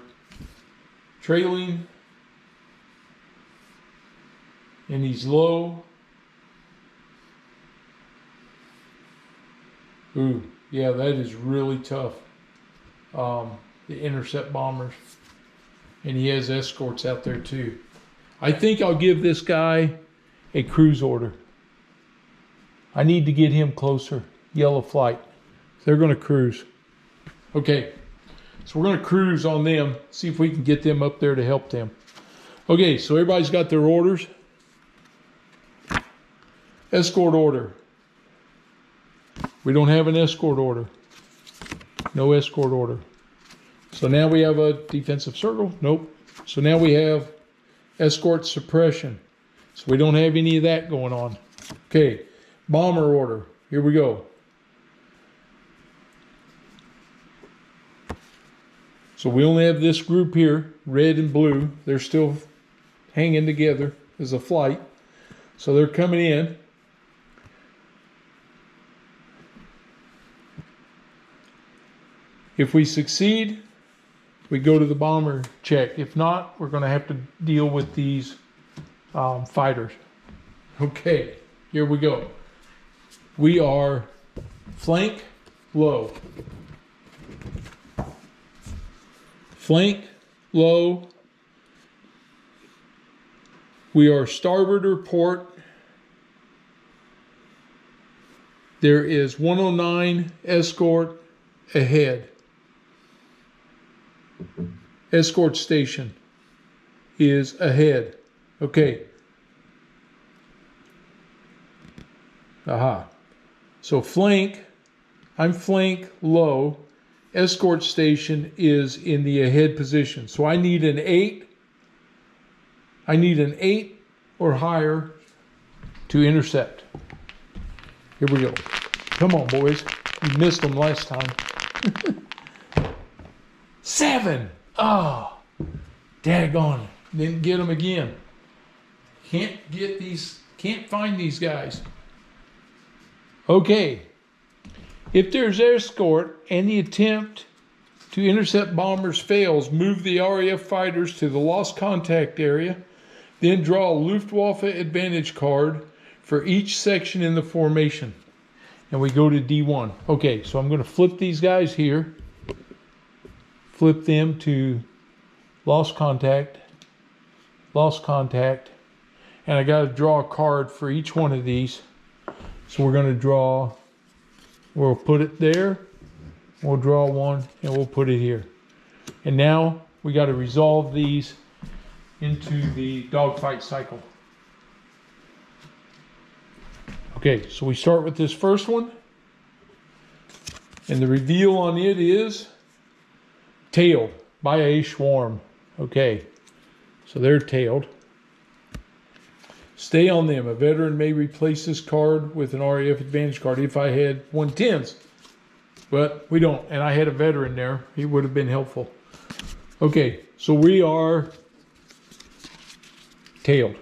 Trailing, and he's low. Ooh, yeah, that is really tough. The intercept bombers. And he has escorts out there too. I think I'll give this guy a cruise order. I need to get him closer. Yellow flight. They're going to cruise. Okay, so we're going to cruise on them, see if we can get them up there to help them. Okay, so everybody's got their orders. Escort order. We don't have an escort order. No escort order. So now we have a defensive circle. Nope. So now we have escort suppression. So we don't have any of that going on. Okay, bomber order. Here we go. So we only have this group here, red and blue. They're still hanging together as a flight. So they're coming in. If we succeed, we go to the bomber check. If not, we're going to have to deal with these fighters. Okay, here we go. We are flank low. Flank low. We are starboard or port. There is 109 escort ahead. Escort station is ahead. Okay. Aha. So flank, I'm flank low. Escort station is in the ahead position. So I need an 8. I need an 8 or higher to intercept. Here we go. Come on, boys. We missed them last time. 7. Oh, daggone. Didn't get them again. Can't find these guys. Okay. If there's escort and the attempt to intercept bombers fails, move the RAF fighters to the lost contact area, then draw a Luftwaffe advantage card for each section in the formation. And we go to D1. Okay, so I'm going to flip these guys here. Flip them to lost contact, and I got to draw a card for each one of these. So we're going to draw, we'll put it there, we'll draw one, and we'll put it here. And now we got to resolve these into the dogfight cycle. Okay, so we start with this first one, and the reveal on it is tailed by a swarm. Okay, so they're tailed. Stay on them. A veteran may replace this card with an RAF advantage card if I had 110s, but we don't, and I had a veteran there. He would have been helpful. Okay, so we are tailed.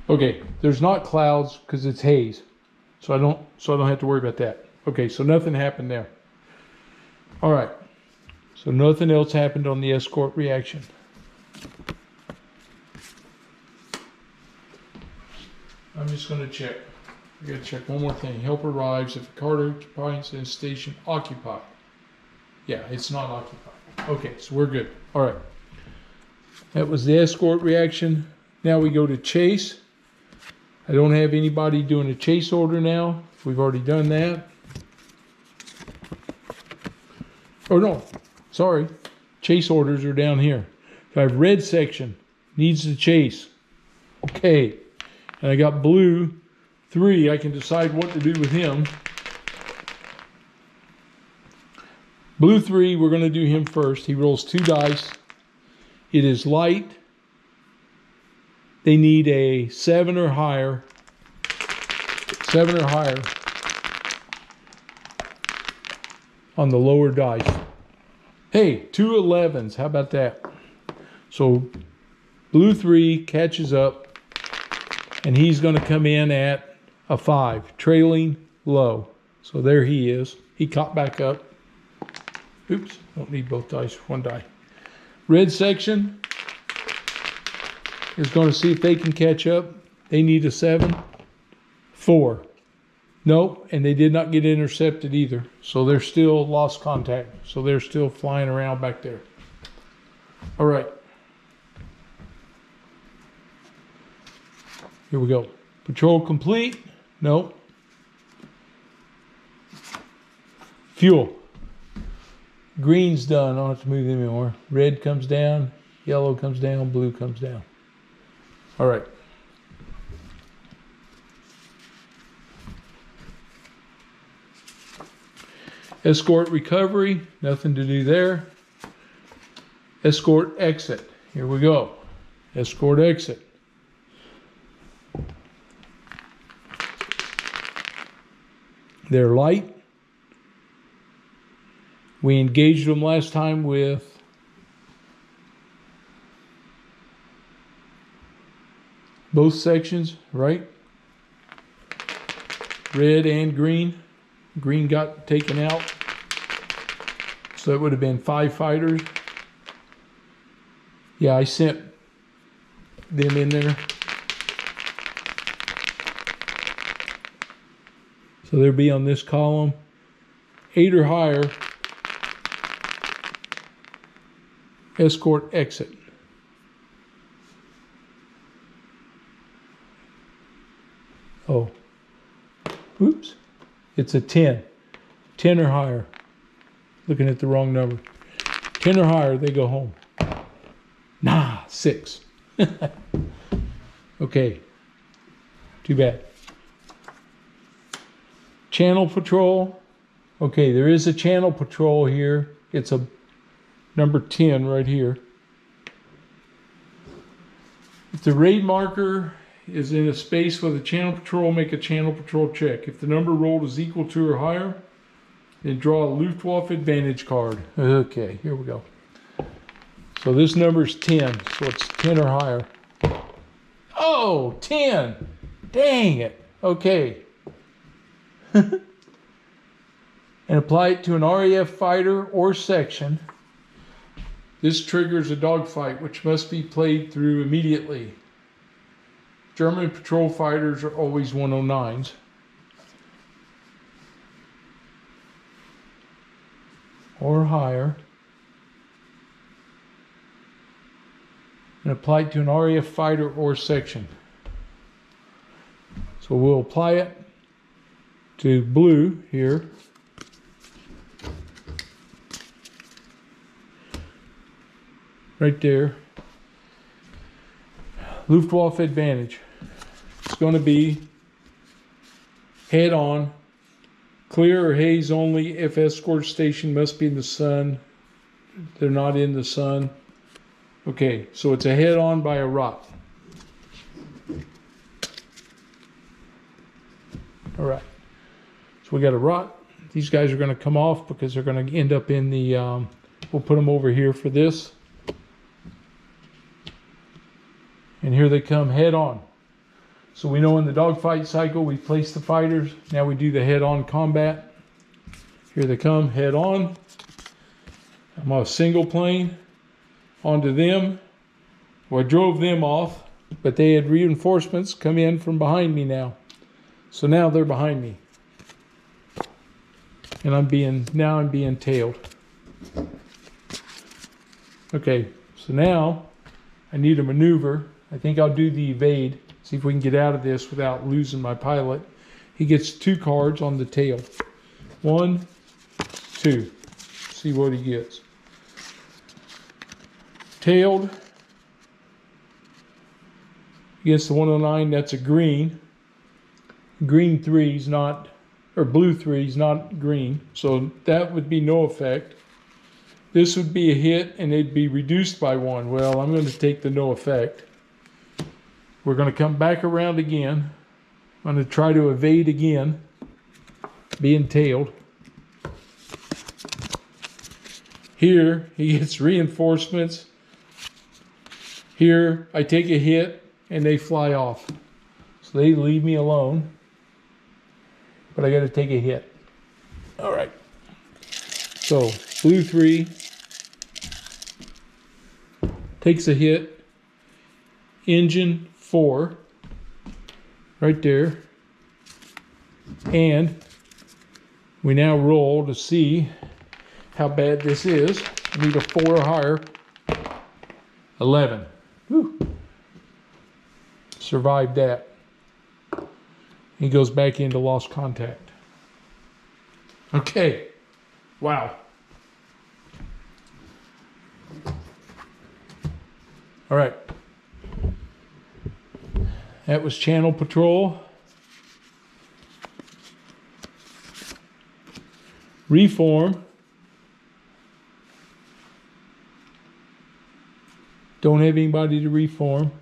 Okay, there's not clouds because it's haze, so I don't have to worry about that. Okay, so nothing happened there. All right, so nothing else happened on the escort reaction. I'm just going to check. I got to check one more thing. Help arrives if the card occupies in station occupied. Yeah, it's not occupied. Okay, so we're good. All right. That was the escort reaction. Now we go to chase. I don't have anybody doing a chase order now. We've already done that. Oh no, sorry. Chase orders are down here. So I have red section, needs to chase. Okay. And I got blue 3. I can decide what to do with him. Blue 3, we're going to do him first. He rolls 2 dice. It is light. They need a 7 or higher. 7 or higher on the lower dice. Hey, 2 11s. How about that? So blue 3 catches up, and he's going to come in at a 5, trailing low. So there he is. He caught back up. Oops, don't need both dice, 1 die. Red section is going to see if they can catch up. They need a 7. 4. Nope, and they did not get intercepted either. So they're still lost contact. So they're still flying around back there. All right. Here we go. Patrol complete. Nope. Fuel. Green's done. I don't have to move them anymore. Red comes down. Yellow comes down. Blue comes down. All right. Escort recovery, nothing to do there. Escort exit, here we go. Escort exit. They're light. We engaged them last time with both sections, right? Red and green. Green got taken out. So it would have been 5 fighters. Yeah, I sent them in there. So they'll be on this column. 8 or higher. Escort exit. Oh. Oops. It's a 10. 10 or higher. Looking at the wrong number. 10 or higher, they go home. Nah, 6. Okay. Too bad. Channel patrol. Okay, there is a channel patrol here. It's a number 10 right here. If the raid marker is in a space with a channel patrol, make a channel patrol check. If the number rolled is equal to or higher, then draw a Luftwaffe advantage card. Okay, here we go. So this number is 10, so it's 10 or higher. Oh, 10! Dang it! Okay. And apply it to an RAF fighter or section. This triggers a dogfight, which must be played through immediately. German patrol fighters are always 109s. Or higher. And apply it to an RAF fighter or section. So we'll apply it to blue here. Right there. Luftwaffe advantage. It's going to be head on, clear or haze only if escort station must be in the sun. They're not in the sun. Okay, so it's a head on by a rot. All right. So we got a rot. These guys are going to come off because they're going to end up in the, we'll put them over here for this. And here they come head on. So we know in the dogfight cycle, we place the fighters. Now we do the head on combat. Here they come head on. I'm on a single plane onto them. Well, I drove them off, but they had reinforcements come in from behind me now. So now they're behind me. And I'm being tailed. Okay, so now I need a maneuver. I think I'll do the evade. See if we can get out of this without losing my pilot. He gets 2 cards on the tail. 1, 2. See what he gets. Tailed. Against the 109, that's a green. Green 3 is not, or blue 3 is not green. So that would be no effect. This would be a hit and it'd be reduced by 1. Well, I'm going to take the no effect. We're going to come back around again. I'm going to try to evade again, being tailed. Here, he gets reinforcements. Here, I take a hit and they fly off. So they leave me alone. But I got to take a hit. All right. So, blue 3 takes a hit. Engine 4 right there, and we now roll to see how bad this is. I need a 4 or higher. 11. Whew. Survived that. He goes back into lost contact. Okay. Wow. All right. That was channel patrol. Reform. Don't have anybody to reform.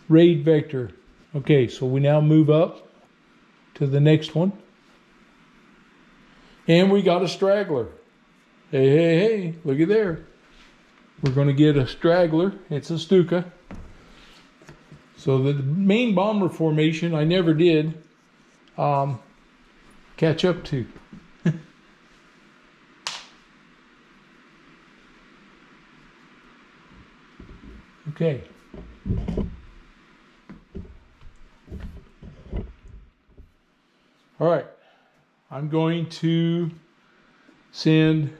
Raid vector. Okay, so we now move up to the next one. And we got a straggler. Hey, hey, hey, look at there. We're going to get a straggler. It's a Stuka. So the main bomber formation I never did catch up to. Okay. All right. I'm going to send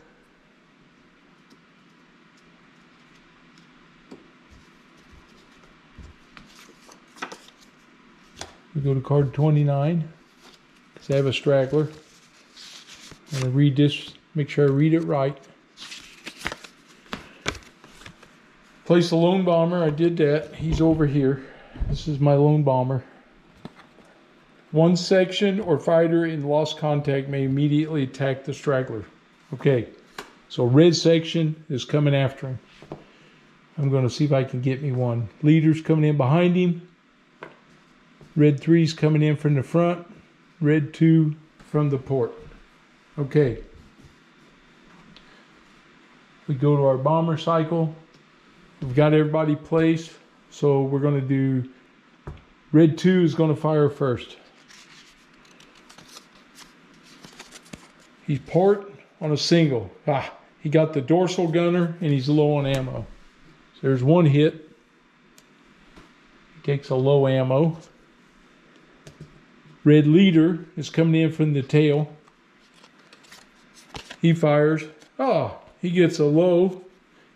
we go to card 29 because I have a straggler. I'm going to read this, make sure I read it right. Place a lone bomber. I did that. He's over here. This is my lone bomber. One section or fighter in lost contact may immediately attack the straggler. Okay, so red section is coming after him. I'm going to see if I can get me one. Leader's coming in behind him. Red 3's coming in from the front. Red 2 from the port. Okay. We go to our bomber cycle. We've got everybody placed. So we're going to do Red 2 is going to fire first. He's port on a single. He got the dorsal gunner and he's low on ammo. So there's one hit. He takes a low ammo. Red leader is coming in from the tail. He fires. He gets a low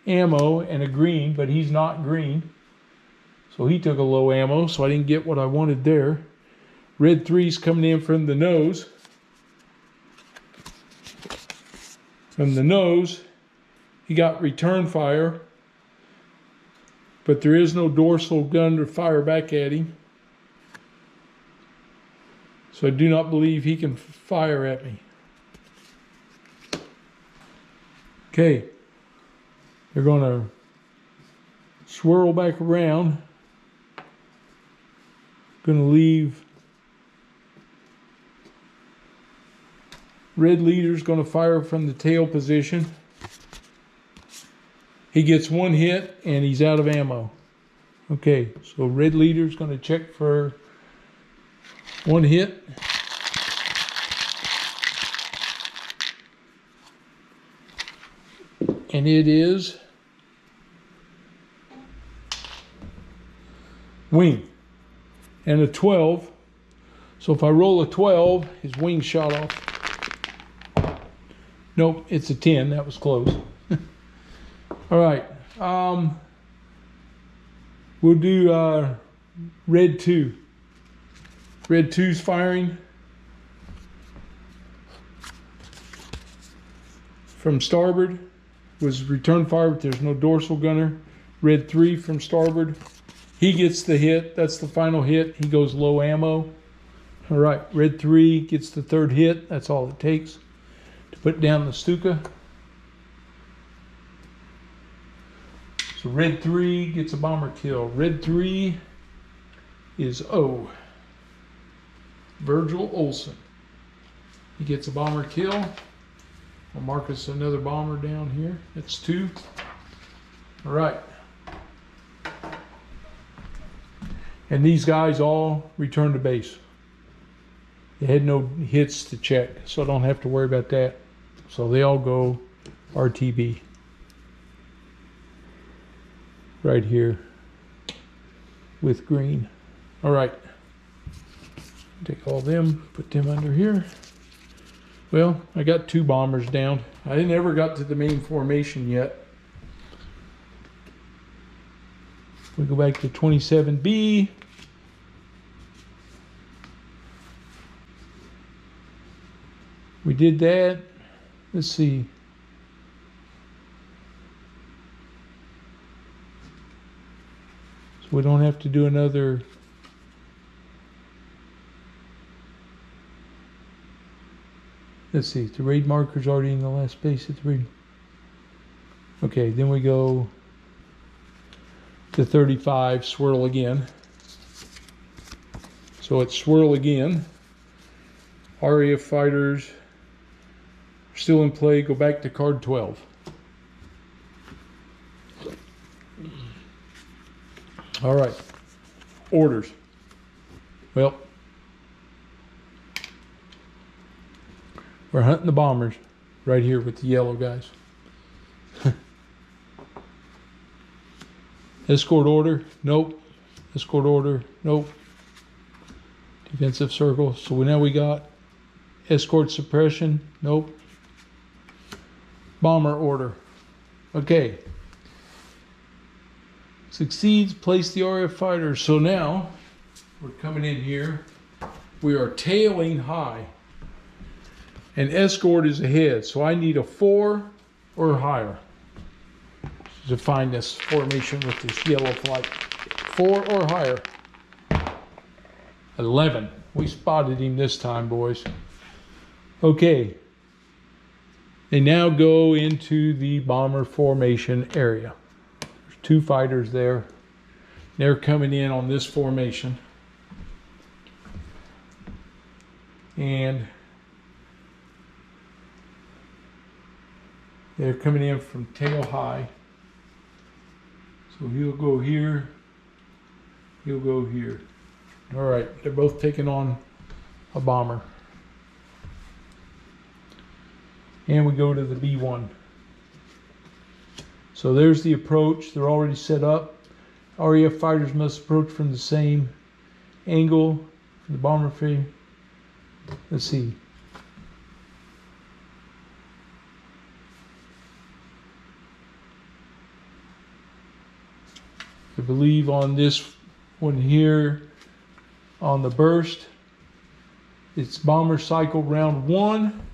ammo and a green, but he's not green. So he took a low ammo, so I didn't get what I wanted there. Red 3's coming in from the nose. From the nose, he got return fire, but there is no dorsal gun to fire back at him. So I do not believe he can fire at me. Okay, they're going to swirl back around. Going to leave. Red leader's going to fire from the tail position. He gets one hit and he's out of ammo. Okay, so red leader's going to check for one hit. And it is wing. And a 12. So if I roll a 12, his wing shot off. Nope, it's a 10. That was close. All right. We'll do red 2. Red 2's firing from starboard. Was return fire, but there's no dorsal gunner. Red 3 from starboard. He gets the hit. That's the final hit. He goes low ammo. All right, red 3 gets the third hit. That's all it takes to put down the Stuka. So red 3 gets a bomber kill. Red 3 is O. Virgil Olsen. He gets a bomber kill. I'll mark us another bomber down here. That's 2. All right. And these guys all return to base. They had no hits to check, so I don't have to worry about that. So they all go RTB. Right here with green. All right. Take all them, put them under here. Well, I got 2 bombers down. I never got to the main formation yet. We go back to 27B. We did that. Let's see. So we don't have to do another. Let's see, the raid marker's already in the last space at the raid. Okay, then we go to 35, swirl again. So it's swirl again. RAF fighters still in play, go back to card 12. All right, orders. Well, we're hunting the bombers right here with the yellow guys. Escort order, nope. Escort order, nope. Defensive circle, so now we got escort suppression, nope. Bomber order, okay. Succeeds, place the RF fighters. So now we're coming in here. We are tailing high. And escort is ahead, so I need a 4 or higher to find this formation with this yellow flight. 4 or higher. 11. We spotted him this time, boys. Okay. They now go into the bomber formation area. There's 2 fighters there. They're coming in on this formation. And they're coming in from tail high. So he'll go here, he'll go here. All right, they're both taking on a bomber. And we go to the B1. So there's the approach. They're already set up. RAF fighters must approach from the same angle for the bomber frame. Let's see. I believe on this one here, on the burst, it's bomber cycle round 1.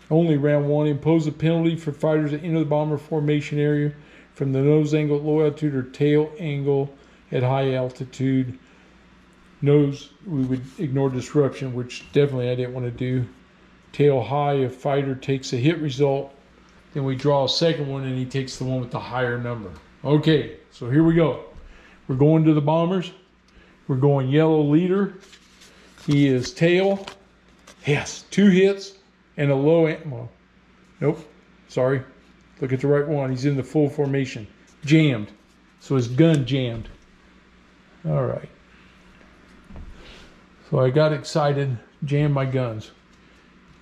Only round 1. Impose a penalty for fighters that enter the bomber formation area from the nose angle at low altitude or tail angle at high altitude. Nose, we would ignore disruption, which definitely I didn't want to do. Tail high, if fighter takes a hit result, then we draw a second one and he takes the one with the higher number. Okay, so here we go. We're going to the bombers. We're going yellow leader. He is tail. Yes, 2 hits and a low ammo. Nope, sorry. Look at the right one. He's in the full formation. Jammed. So his gun jammed. All right. So I got excited, jammed my guns.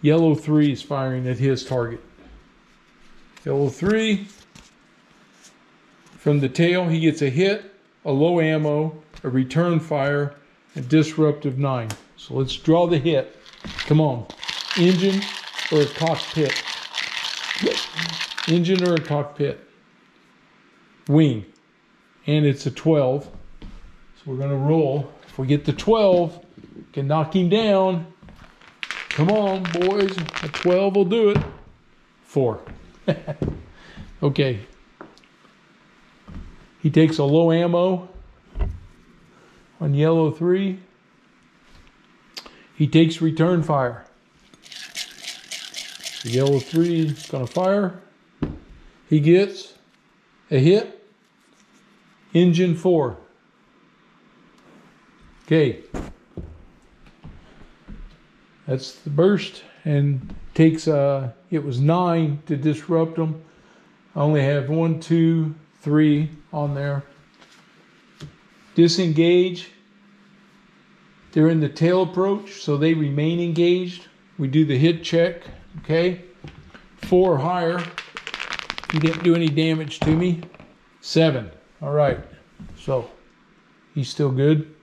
Yellow 3 is firing at his target. Yellow 3. From the tail, he gets a hit, a low ammo, a return fire, and disruptive 9. So let's draw the hit. Come on. Engine or a cockpit? Engine or a cockpit? Wing. And it's a 12. So we're going to roll. If we get the 12, we can knock him down. Come on, boys. A 12 will do it. 4. Okay. He takes a low ammo on yellow 3. He takes return fire. The yellow 3 is going to fire. He gets a hit. Engine 4. Okay. That's the burst, and takes it was 9 to disrupt them. I only have 1, 2, 3 on there. Disengage. They're in the tail approach, so they remain engaged. We do the hit check. Okay. 4 or higher. He didn't do any damage to me. 7. All right. So he's still good.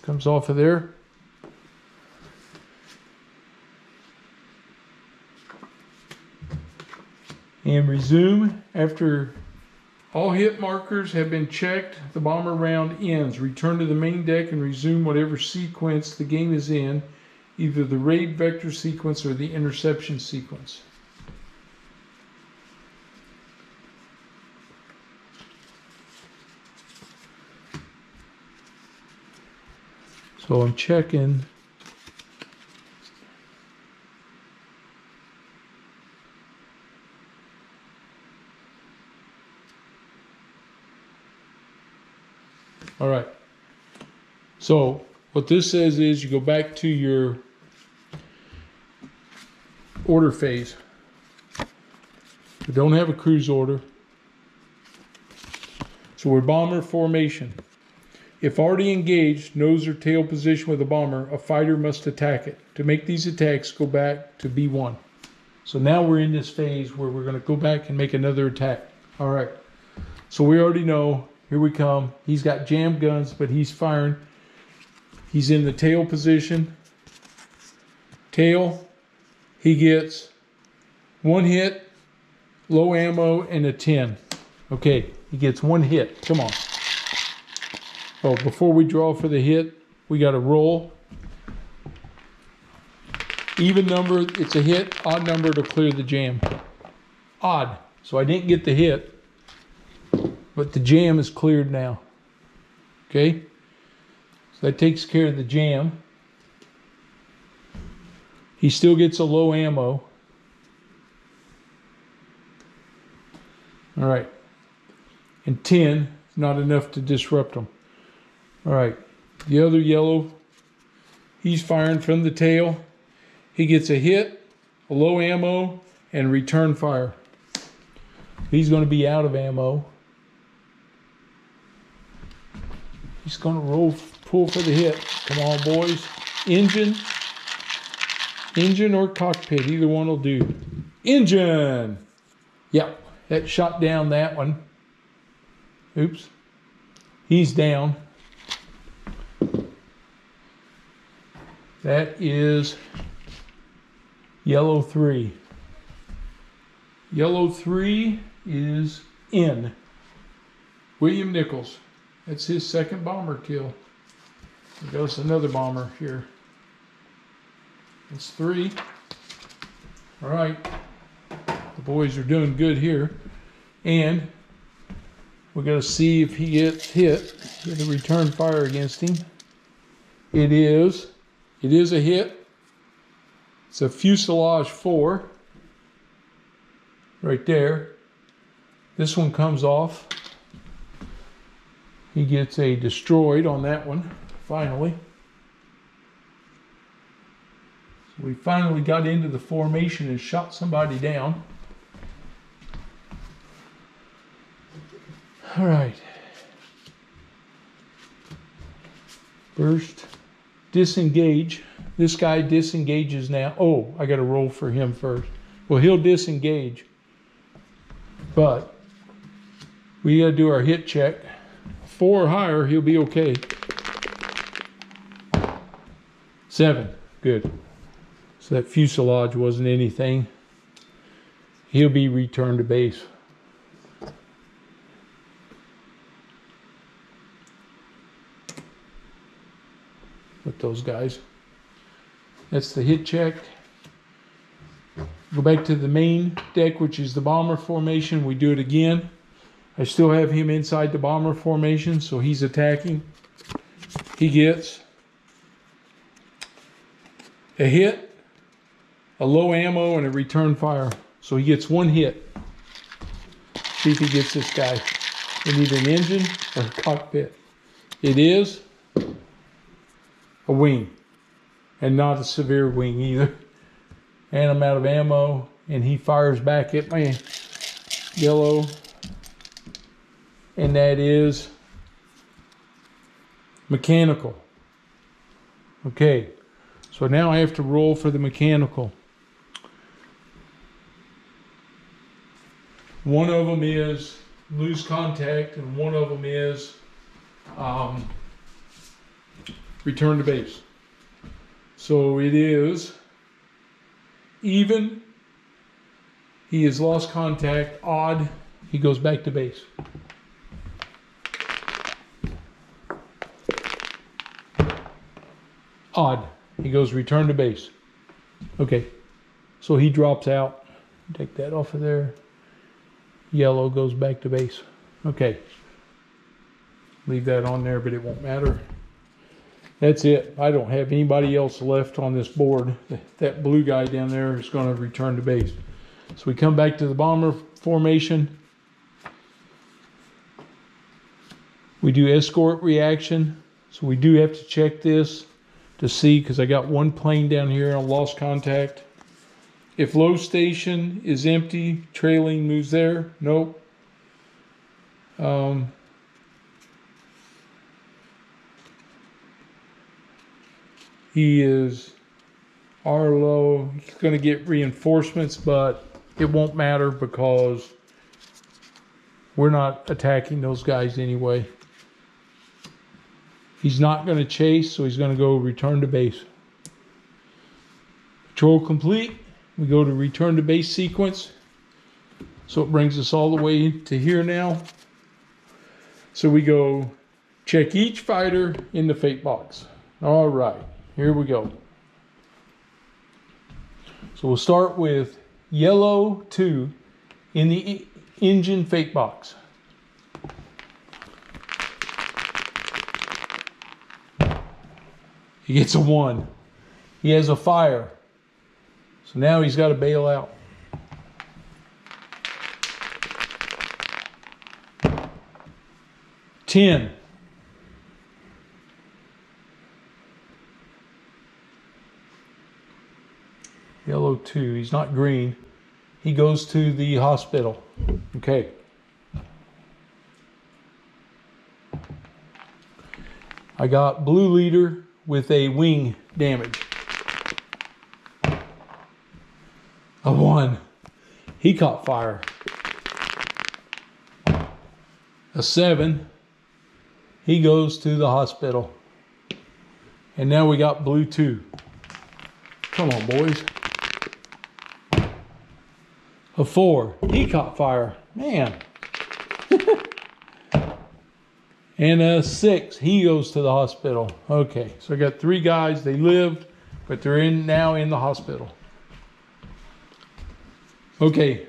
Comes off of there. And resume. After all hit markers have been checked, the bomber round ends. Return to the main deck and resume whatever sequence the game is in, either the raid vector sequence or the interception sequence. So I'm checking. All right. So what this says is you go back to your order phase. We don't have a cruise order. So we're bomber formation. If already engaged, nose or tail position with a bomber, a fighter must attack it. To make these attacks, go back to B1. So now we're in this phase where we're going to go back and make another attack. All right. So we already know. Here we come. He's got jammed guns, but he's firing. He's in the tail position. Tail. He gets 1 hit, low ammo, and a 10. Okay, he gets 1 hit. Come on. Oh, before we draw for the hit, we got to roll. Even number, it's a hit. Odd number to clear the jam. Odd. So I didn't get the hit. But the jam is cleared now. Okay? So that takes care of the jam. He still gets a low ammo. All right. And 10 is not enough to disrupt him. All right. The other yellow, he's firing from the tail. he gets a hit, a low ammo, and return fire. He's going to be out of ammo. He's going to pull for the hit. Come on, boys. Engine or cockpit, either one will do. Engine! Yep, that shot down that one. Oops. He's down. That is yellow 3. Yellow 3 is in. William Nichols. That's his second bomber kill. There goes another bomber here. That's 3. All right. The boys are doing good here. And we got to see if he gets hit. Get a return fire against him. It is a hit. It's a fuselage 4. Right there. This one comes off. He gets a destroyed on that one, finally. So we finally got into the formation and shot somebody down. All right. First, disengage. This guy disengages now. Oh, I got to roll for him first. Well, he'll disengage. But we got to do our hit check. 4 or higher, he'll be okay. 7. Good. So that fuselage wasn't anything. He'll be returned to base. With those guys. That's the hit check. Go back to the main deck, which is the bomber formation. We do it again. I still have him inside the bomber formation, so he's attacking. He gets a hit, a low ammo, and a return fire. So he gets 1 hit. See if he gets this guy. We need an engine or a cockpit. It is a wing, and not a severe wing either. And I'm out of ammo, and he fires back at my yellow. And that is mechanical. Okay, so now I have to roll for the mechanical. One of them is lose contact, and one of them is return to base. So it is even. He has lost contact. Odd. He goes back to base. Odd. He goes return to base. Okay. So he drops out. Take that off of there. Yellow goes back to base. Okay. Leave that on there, but it won't matter. That's it. I don't have anybody else left on this board. That blue guy down there is going to return to base. So we come back to the bomber formation. We do escort reaction. So we do have to check this to see, because I got one plane down here and I lost contact. If low station is empty, trailing moves there. Nope. He is R low. He's going to get reinforcements, but it won't matter because we're not attacking those guys anyway. He's not going to chase, so he's going to go return to base. Patrol complete. We go to return to base sequence. So it brings us all the way to here now. So we go check each fighter in the fate box. All right, here we go. So we'll start with yellow 2 in the engine fate box. He gets a 1. He has a fire. So now he's got to bail out. $10. 2. He's not green. He goes to the hospital. Okay. I got blue leader with a wing damage. A 1. He caught fire. A 7. He goes to the hospital. And now we got blue 2. Come on, boys. A 4. He caught fire. Man. And a 6. He goes to the hospital. Okay, so I got 3 guys. They lived, but they're now in the hospital. Okay.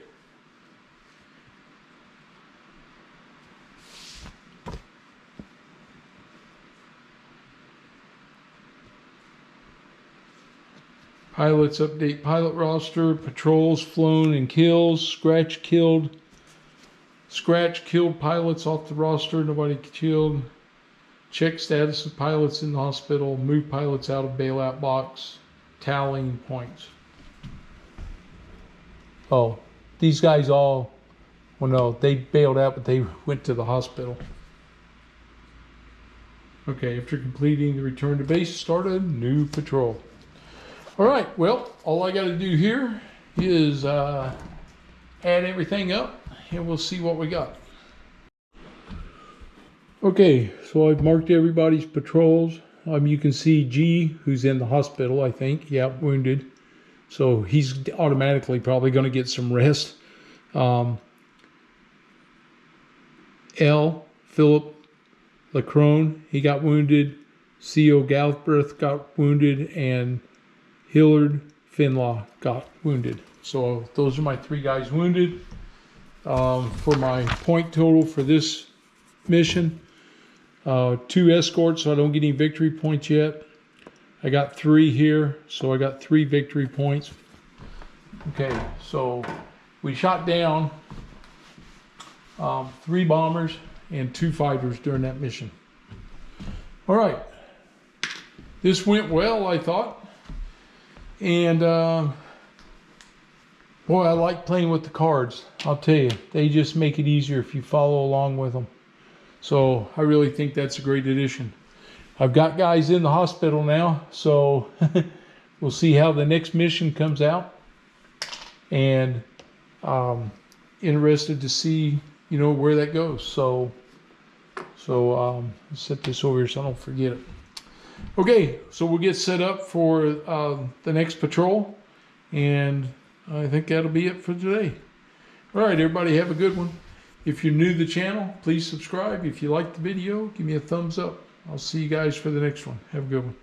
Pilots update pilot roster, patrols flown and kills, Scratch killed pilots off the roster, nobody killed. Check status of pilots in the hospital, move pilots out of bailout box, tallying points. Oh, these guys all, well no, they bailed out, but they went to the hospital. Okay, after completing the return to base, start a new patrol. All right, well, all I got to do here is add everything up, and we'll see what we got. Okay, so I've marked everybody's patrols. You can see G, who's in the hospital, I think. Yeah, wounded. So he's automatically probably going to get some rest. L, Philip Lacrone, he got wounded. C.O. Galbraith got wounded, and Hillard Finlaw got wounded. So those are my 3 guys wounded. For my point total for this mission, 2 escorts, so I don't get any victory points yet. I got 3 here, so I got 3 victory points. Okay, so we shot down 3 bombers and 2 fighters during that mission. All right, this went well, I thought. And boy, I like playing with the cards. I'll tell you, they just make it easier if you follow along with them. So I really think that's a great addition. I've got guys in the hospital now, so we'll see how the next mission comes out. And interested to see, you know, where that goes. So set this over here so I don't forget it. Okay, so we'll get set up for the next patrol, and I think that'll be it for today. All right, everybody, have a good one. If you're new to the channel, please subscribe. If you liked the video, give me a thumbs up. I'll see you guys for the next one. Have a good one.